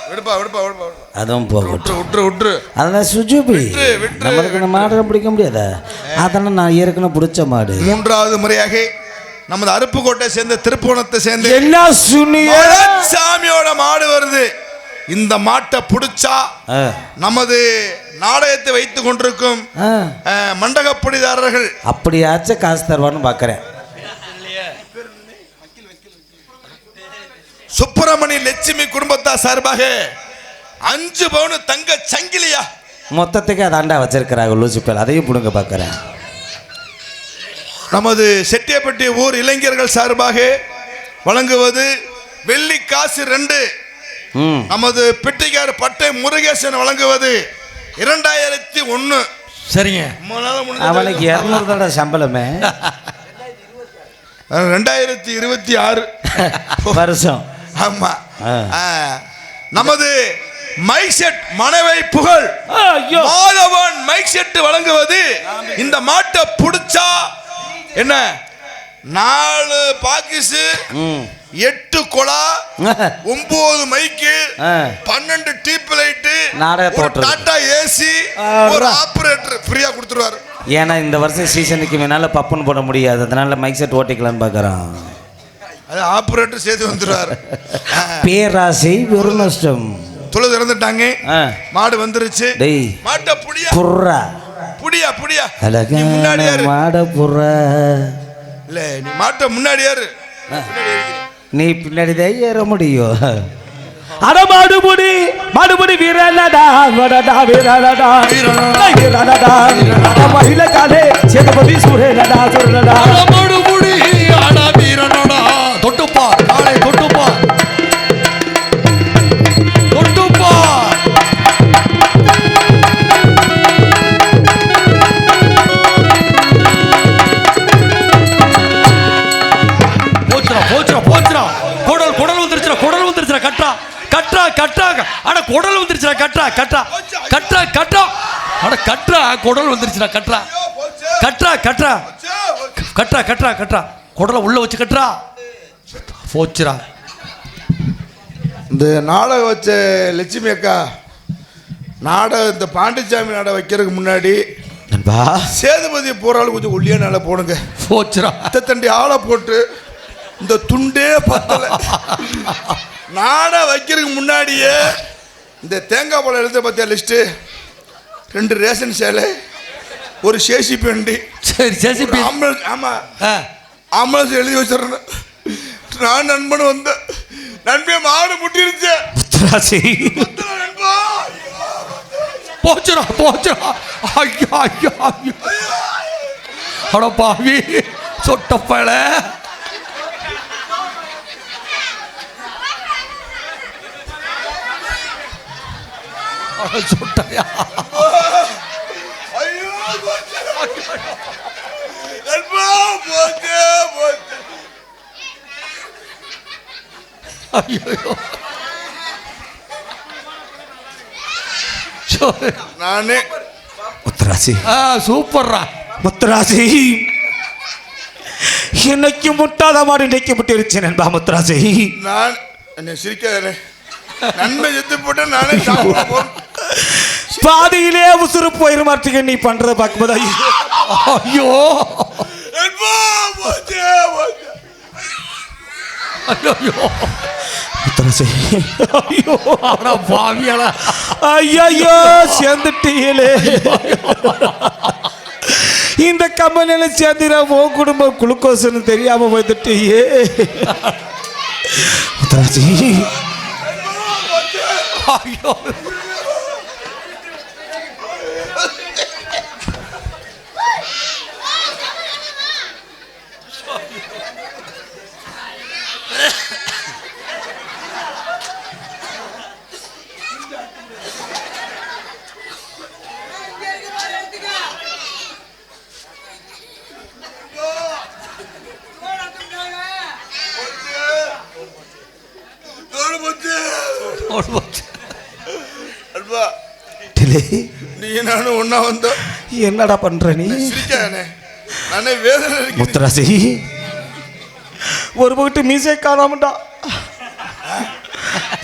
விடுப்பா விடுப்பா விடுப்பா. அதுவும் போகட்டும். விட்டுரு. அதெல்லாம் சுஜுபி நம்மளுக்கு இந்த மாடு பிடிக்க முடியாதா? அதெல்லாம் நான் ஏற்கனவே பிடிச்ச மாடு. மூன்றாவது முறையாக நமது அருப்புக்கோட்டை சேர்ந்த திருப்புவனத்தை சேர்ந்த என்ன சுனிய சாமியோட மாடு வருது. இந்த மாட்டை பிடிச்சா நமது நாடகத்தை வைத்துக் கொண்டிருக்கும் மண்டகப்படிதாரர்கள் அப்படியாச்சும் காசு தருவான்னு பாக்குறேன். சுப்பிரமணிய லட்சுமி குடும்பத்தார் சார்பாக 5 பவுன் தங்க சங்கிலியா மொத்தத்துக்கு அதாண்டா வச்சிருக்கிறாங்க லூசிப்பேல். அதையும் பிடுங்க பாக்குறேன். நமது செட்டியப்பட்டி ஊர் இளைஞர்கள் சார்பாக வழங்குவது வெள்ளி காசு 2. நமது பெட்டிக்கார் பட்டை முருகேசன் வழங்குவது 2001. சரிங்க. அவனுக்கு 200 தடவை சம்பளமே. 2026 வருஷம். ஆமா. நமது மைக் செட் மனைவை புகழ் மாதவன் மைக் செட் வழங்குவது இந்த மாட்டை புடிச்சா என்ன 4 பாக்கிஸ் 8 கொலா 9 மைக்கு 12 டீப் லைட் டாடா ஏசி ஒரு ஆபரேட்டர் ஃப்ரீயா கொடுத்துருவாரு. ஏன்னா இந்த வருஷம் சீசனுக்கு மேனால பப்புன்னு போட முடியாது. அதனால மைக் செட் ஓட்டிக்கலான்னு பார்க்குறான். அது ஆபரேட்டர் சேர்த்து வந்துடுவார். பேராசை ஒரு நஷ்டம். தொழு திறந்துட்டாங்க. மாடு வந்துருச்சு. மாட்டை புடியா புர்ரா புடியா புடியா அழகான மாட புர்ரா. இல்ல நீ மாட்டை முன்னாடி ஏறு. நீ பின்னாடிதான் ஏற முடியும். அட மாடுபுடி மாடுபுடி வீரனடா வடடா வீரனடா வீரனடா மகிழ காலே சேதுபதி சூரனடா சூரனடா மாடுபுடி அட வீரனடா தொட்டுப்பா காலே தொட்டுப்பா தொட்டுப்பா. போச்சுரா போச்சுரா போச்சுரா. குடல் வந்துருச்சுடா குடல் வந்துருச்சுடா. கட்டா கட்டா கட்டா அட குடல் வந்துருச்சுடா. கட்டா கட்டா கட்டா கட்டா அட கட்டா குடல் வந்துருச்சுடா. கட்டா கட்டா கட்டா கட்டா கட்டா கட்டா குடலை உள்ள வச்சு கட்டா. போச்சுரா. இந்த நாடகம் வச்ச லட்சுமி அக்கா நாடகம் இந்த பாண்டிச்சாமி நாடகம் வைக்கிறதுக்கு முன்னாடி சேதுபதி போறாள் கொஞ்சம் ஒல்லியா நாள போடுங்க. போச்சுரா. தண்டி ஆளை போட்டு இந்த துண்டே பத்தல. நாடா வைக்கிறதுக்கு முன்னாடியே இந்த தேங்காய் பழம் எழுத பார்த்தியா லிஸ்ட்டு 2 ரேஷன் சேலை ஒரு சேசி பெண்டி. சரி சேசி ஆம்புலன்ஸ். ஆமாம் ஆம்புலன்ஸ் எழுதி வச்சிடறேன். நான் நண்பன் வந்தேன். நண்பே மாடு முட்டிருச்சு. போச்சுரா போச்சுரா. ஐயா ஐயா ஐயா அட பாவி சொட்டப்பழ. சொட்டையா ஐயோ போச்சு போச்சு. ஐயோ நானே முத்துராசி. சூப்பர்ரா முத்துராசி. இன்னைக்கு முட்டாத மாடு இன்னைக்கு முட்டிருச்சு நண்பா முத்துராசி. நான் என்ன சிரிக்காதே. நன்மை செத்து போட்டு நானே சாப்பிடுவோம். பாதியிலே உசுறு போயிரு மாட்டுக்கு நீ பண்றத பார்க்கும்போது ஐயோ ஐயோ முத்துராசி. ஐயோ அட பாவியலா. ஐயோ சேர்ந்துட்டீங்களே. இந்த கம்பெனியில சேர்ந்துடா உன் குடும்பம் குளுக்கோஸ்ன்னு தெரியாம போய்த்துட்டியே முத்துராசி. ஐயோ நீ நானும் ஒன்னா வந்தோம். என்னடா பண்ற நீ? சிரிக்கானே நானே வேதனை இருக்கு. முத்துராசி ஒரு பக்கத்து மீசை காணாமடா.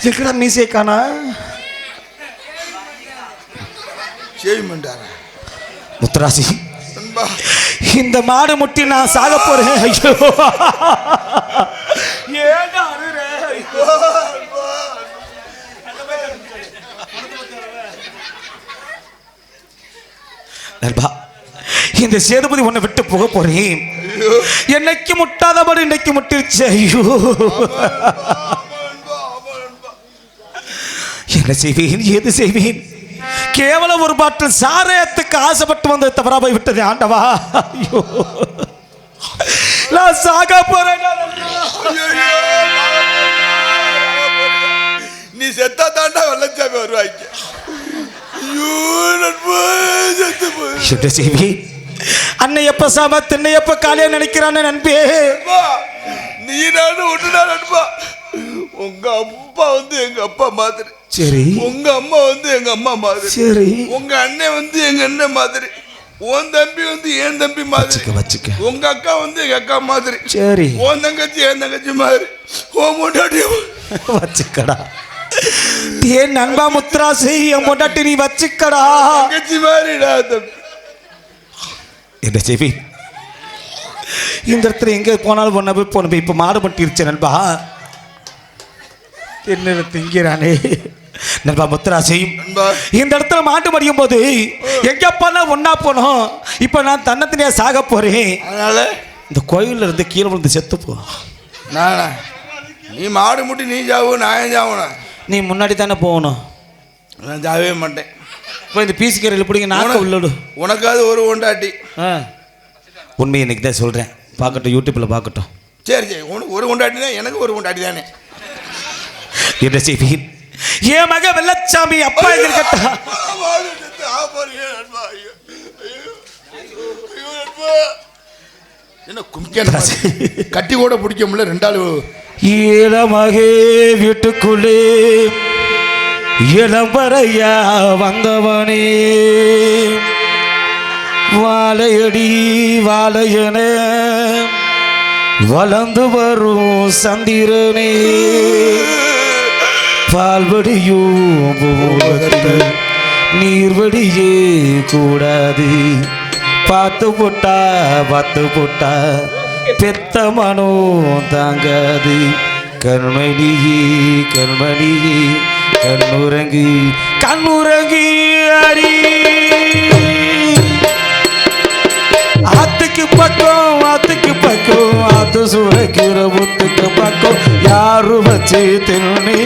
எங்கடா மீசை காணா? செய்மண்டாரா முத்துராசி நண்பா, இந்த மாடு முட்டி நான் சாக போறேன். ஐயோ ஏன்டா அழுற? நண்பா, இந்த சேதுபதி உன்னை விட்டு போக போறேன். என்னைக்கு முட்டாதபடி இன்னைக்கு முட்டிருச்சு. ஐயோ என்ன செய்வேன், ஏது செய்வேன்? கேவலம் ஒரு பாட்டில் சாராயத்துக்கு ஆசைப்பட்டு வந்து தவறா போய் விட்டது ஆண்டவா. ஐயோ நான் சாக போறேன். நீ செத்தா தாண்டா வெள்ளச்சாமி வருவாங்க. என்ன செய்வேன்? அன்னை எப்ப சாம திண்ணை எப்ப காலையா நினைக்கிறான்னு நண்பே. நீ நானும் ஒண்ணுடா நண்பா. உங்க அப்பா வந்து எங்க அப்பா மாதிரி. சரி. உங்க அம்மா வந்து எங்க அம்மா மாதிரி. சரி. உங்க அண்ணன் வந்து எங்க அண்ணன் மாதிரி. உன் தம்பி வந்து என் தம்பி மாதிரி. வச்சுக்க. உங்க அக்கா வந்து எங்க அக்கா மாதிரி. சரி. உன் தங்கச்சி என் தங்கச்சி மாதிரி. உன் முன்னாடி வச்சுக்கடா. ஏன் நண்பா முத்துராசி, என் பொண்டாட்டி நீ வச்சுக்கடா. தங்கச்சி மாதிரிடா தம்பி. என்ன செய்வி? இந்த இடத்துல எங்க போனாலும் ஒன்ன போய் போன இப்ப மாடு பட்டிருச்சு நண்பா. என்ன திங்கிறானே நண்பா முத்துராசி. இந்த இடத்துல மாட்டு மடியும் போது எங்க போனா ஒன்னா போனோம். இப்ப நான் தன்னத்தினே சாக போறேன். அதனால இந்த கோயில்ல இருந்து கீழே விழுந்து செத்து போ. நானா? நீ மாடு முட்டி நீ சாவு, நான் சாவணும். நீ முன்னாடி தானே போகணும். நான் சாவே மாட்டேன். இப்போ இந்த பீசிக்கரையில் பிடிங்க நாக்க உள்ளடு. உனக்காவது ஒரு கொண்டாட்டி. உண்மையை இன்னைக்கு தான் சொல்கிறேன். பார்க்கட்டும், யூடியூப்பில் பார்க்கட்டும். சரி சரி, உனக்கு ஒரு கொண்டாட்டி தான், எனக்கு ஒரு கொண்டாட்டி தானே. என்ன செய்வீன்? என் மக வெள்ளச்சாமி அப்பா இருக்கட்டா. என்ன கும்பிக்க கட்டி கூட பிடிக்க முடியல. ரெண்டாள் ஈழமகே வீட்டுக்குள்ளே இளம்பரையா வந்தவனே, வாழையடி வாழையன வளர்ந்து வரும் சந்திரனே, பால்வடியும் நீர்வடியே கூடாது, பார்த்து போட்டா பெத்த மனோ தாங்காது, கண்மணியே கண்மணியே கண்ணுறங்கி கண்ணுறங்கி அடி. ஆத்துக்கு பக்கம் ஆத்து சுரக்கிற ஊத்துக்கு பக்கம் யாரு வச்சு தின்னு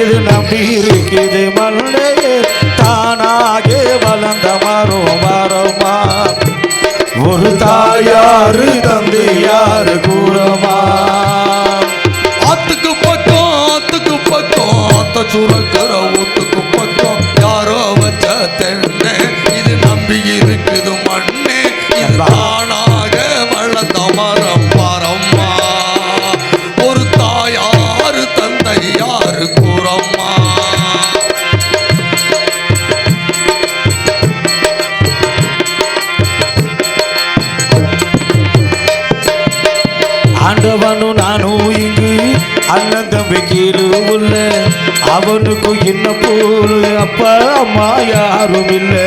இது நம்பி இருக்குது மண்ணே, தானாக வளர்ந்த மரமா ஒரு தாயாரு தந்தை யாரு கூறமா. ஆத்துக்கு பக்கம் ஆத்த சுரக்கிற ஊத்துக்கு பக்கம் யாரோ வச்ச தென்னை இது நம்பி இருக்குது மண்ணே, இது தானாக வளர்ந்த மரம் மரம்மா ஒரு தாயாரு தந்தை யாரு கூறம்மா. ஆண்டவனும் நானும் இங்கு அண்ணன் தம்பி கீழே உள்ள, அவனுக்கு என்ன போல அப்பா அம்மா யாரும் இல்லை.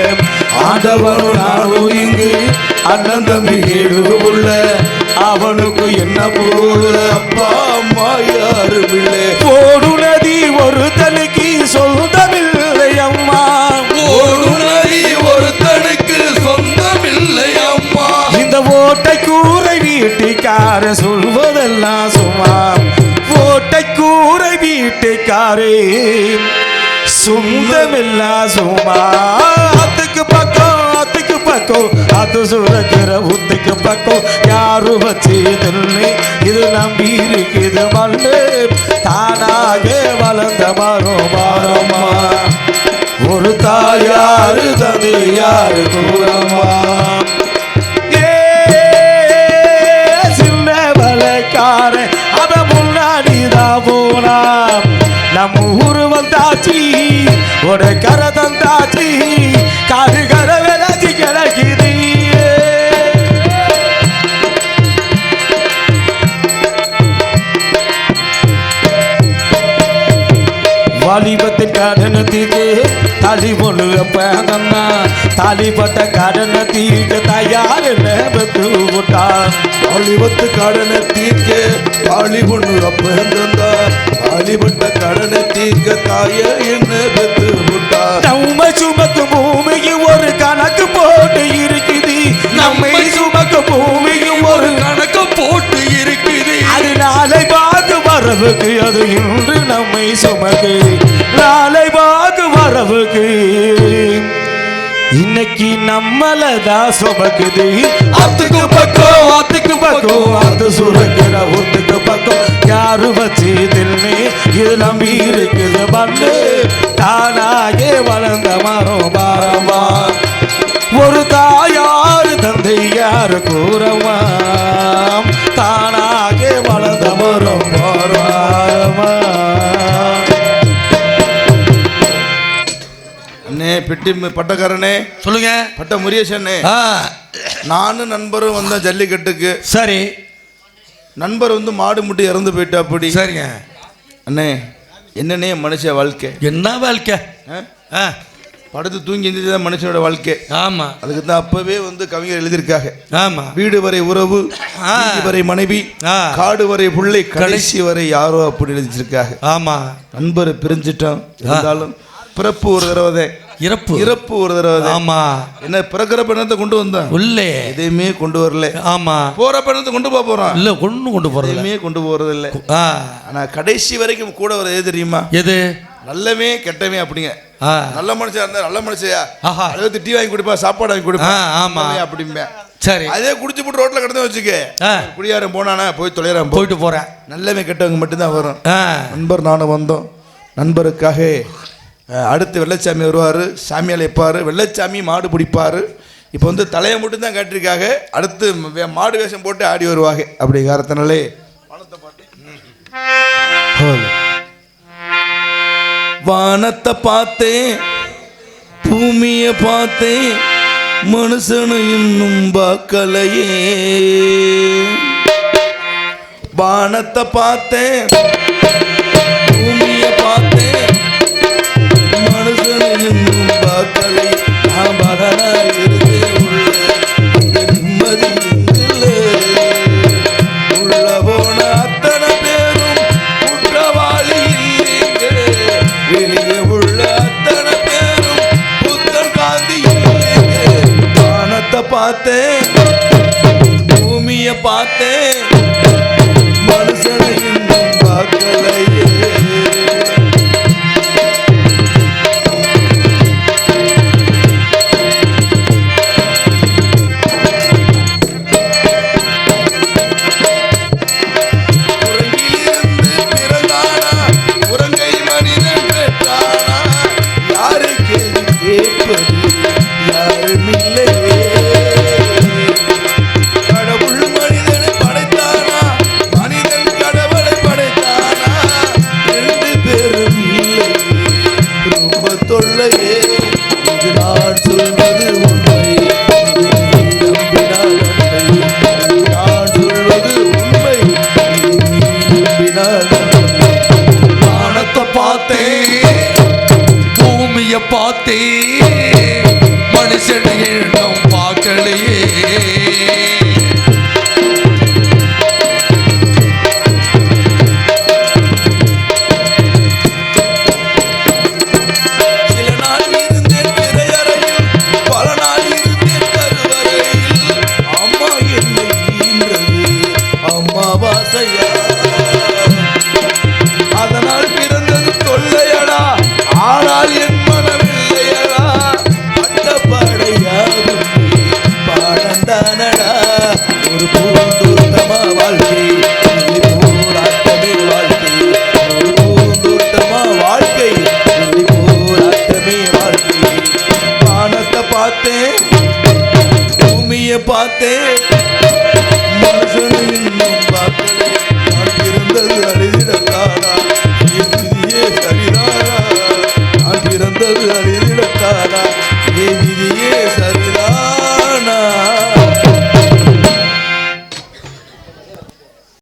ஆண்டவனும் நானும் இங்கு அண்ணன் தம்பி கீழே உள்ள, அவனுக்கு என்ன போல அப்பா அம்மா யாரும் இல்லை. ஓடு நதி ஒரு தனிக்கு சொந்தமில்லை அம்மா, ஓடு நதி ஒரு தனுக்கு சொந்தமில்லை அம்மா. இந்த ஓட்டை கூரை வீட்டுக்கார சொல்வதெல்லாம் சும்மா, ஓட்டை கூரை வீட்டுக்காரே சொந்தமில்லா சும்மா. ஆத்துக்கு பக்கம் ஆத்து சுரக்கிற ஊத்துக்கு பக்கம் யாரு வச்சு தின்னு இது நம்பி இருக்குது மண்ணு, தானாக வளர்ந்த மரமா ஒரு தாயாரு தந்தை யாரு கூறமா. சின்ன வலைக்காரன் அவன் முன்னாடிதான் போனா, நம்ம ஊரு வந்தாச்சு ஒரு கரை தந்தாச்சி காடு கரை விளைச்சி கிடக்குது வாலிபத்தின் கடனத்திற்கு தாலி பொண்ணு அப்பா தாலிப்பட்ட கடனத்திற்கு தயார் பெற்று விட்டார் வாலிபத்து கடனை தீர்க்க தாலி பொண்ணு அப்பா தாலிப்பட்ட கடனை தீர்க்க தாய என்ன பெற்று விட்டார் நம்மை சுமக்கு பூமிக்கு ஒரு கணக்கு போட்டு இருக்குது நம்மை சுமக்கு பூமிக்கு ஒரு கணக்கு போட்டு இருக்குது அது நாளை பார்த்து வரவுக்கு அது இன்று நம்மை சுமக்கு நாளை பார்த்து வரவுக்கு இன்னைக்கு நம்மளதான் சுமக்குது அத்துக்கு பக்கம் அது சுரக்கிற ஒத்துக்கு பக்கம் யாரு வச்சு தின்னு இது நம்பி இருக்குது மண்ணு தானாகே வளர்ந்த மரம் பாரமா ஒரு தாயாரு தந்தை யாரு கூறவாம் தானாகே வளர்ந்த மரம் பாரமா அண்ணே பெட்டி பட்டக்காரனே சொல்லுங்க. பட்ட முரியேஷண்ணே நானும் நண்பரும் வந்தோம் ஜல்லிக்கட்டுக்கு. சரி. நண்பர் வந்து மாடு முட்டி இறந்து போயிட்டா அப்படி. சரிங்க அண்ணே என்னன்னே மனுஷ வாழ்க்கை என்ன வாழ்க்கை படுத்து தூங்கி இருந்தது மனுஷனோட வாழ்க்கை. ஆமா அதுக்கு தான் அப்பவே வந்து கவிஞர் எழுதியிருக்காங்க. ஆமா வீடு வரை உறவு வரை மனைவி காடு வரை பிள்ளை கடைசி வரை யாரோ அப்படி எழுதிச்சிருக்காங்க. ஆமா நண்பரை பிரிஞ்சிட்டோம் இருந்தாலும் பிறப்பு ஒரு தடவை இறப்பு ஒரு தடவை. ஆமா என்ன பிறக்கிற பெண்ணத்தை கொண்டு வந்தோம் உள்ளே எதையுமே கொண்டு வரல. ஆமா போற பெண்ணத்தை கொண்டு போறோம் இல்ல கொண்டு போறது எதையுமே கொண்டு போறது இல்ல. ஆனா கடைசி வரைக்கும் கூட வர எது தெரியுமா? எது? நல்லவே கெட்டவே அப்படிங்க. நல்ல மனுஷன் இருந்தா நல்ல மனுஷயா அதாவது டீ வாங்கி கொடுப்பா சாப்பாடு வாங்கி கொடுப்பா ஆமா அப்படிம்பே. சரி அதே குடிச்சு போட்டு ரோட்ல கிடந்து வச்சுக்க குடியாரம் போனானா போய் தொலைறான் போயிட்டு போறேன். நல்லவே கெட்டவங்க மட்டும்தான் வரும். நண்பர் நானும் வந்தோம். நண்பருக்காக அடுத்து வெள்ளச்சாமி வருவார், சாமி அழைப்பார், வெள்ளச்சாமி மாடு பிடிப்பார். இப்போ வந்து தலையை மட்டும்தான் காட்டிருக்காங்க. அடுத்து மாடு வேஷம் போட்டு ஆடி வருவாங்க. அப்படி காரத்தினாலே வானத்தை பார்த்தேன் பூமியை பார்த்தேன் மனுஷனு இன்னும் பார்க்கலையே. வானத்தை பார்த்தேன் பூமியை பார்த்தேன் மனுஷனு இன்னும் பார்க்கலை. பகனா இருந்து நிம்மதி உள்ள போன அத்தனை பேரும் குற்றவாளி இல்லைங்க. வெளியே உள்ள அத்தனை பேரும் புத்தன் காந்தி இல்லைங்க. வானத்தை பார்த்தேன் பூமியை பார்த்தேன் மனுஷனை இன்னும் பார்க்கலையே. பார்த்தே மனுஷனை இன்னும் பார்க்கலையே. சில நாள் இருந்தேன் திரையறையில், பல நாள் இருந்தேன் கருவறையில். அம்மா என்னை ஈன்றது அம்மாவாசையா, அதனால் பிறந்தது தொல்லையடா, ஆனால் என் மனமில்லையடா. பட்டப்பாடையாகும் பாடந்தானடா. ஒரு பூந்தோட்டமா வாழ்க்கை போராட்டமே வாழ்க்கை. ஒரு பூந்தோட்டமா வாழ்க்கை போராட்டமே வாழ்க்கை. வானத்தை பார்த்தேன் பூமியை பார்த்தேன்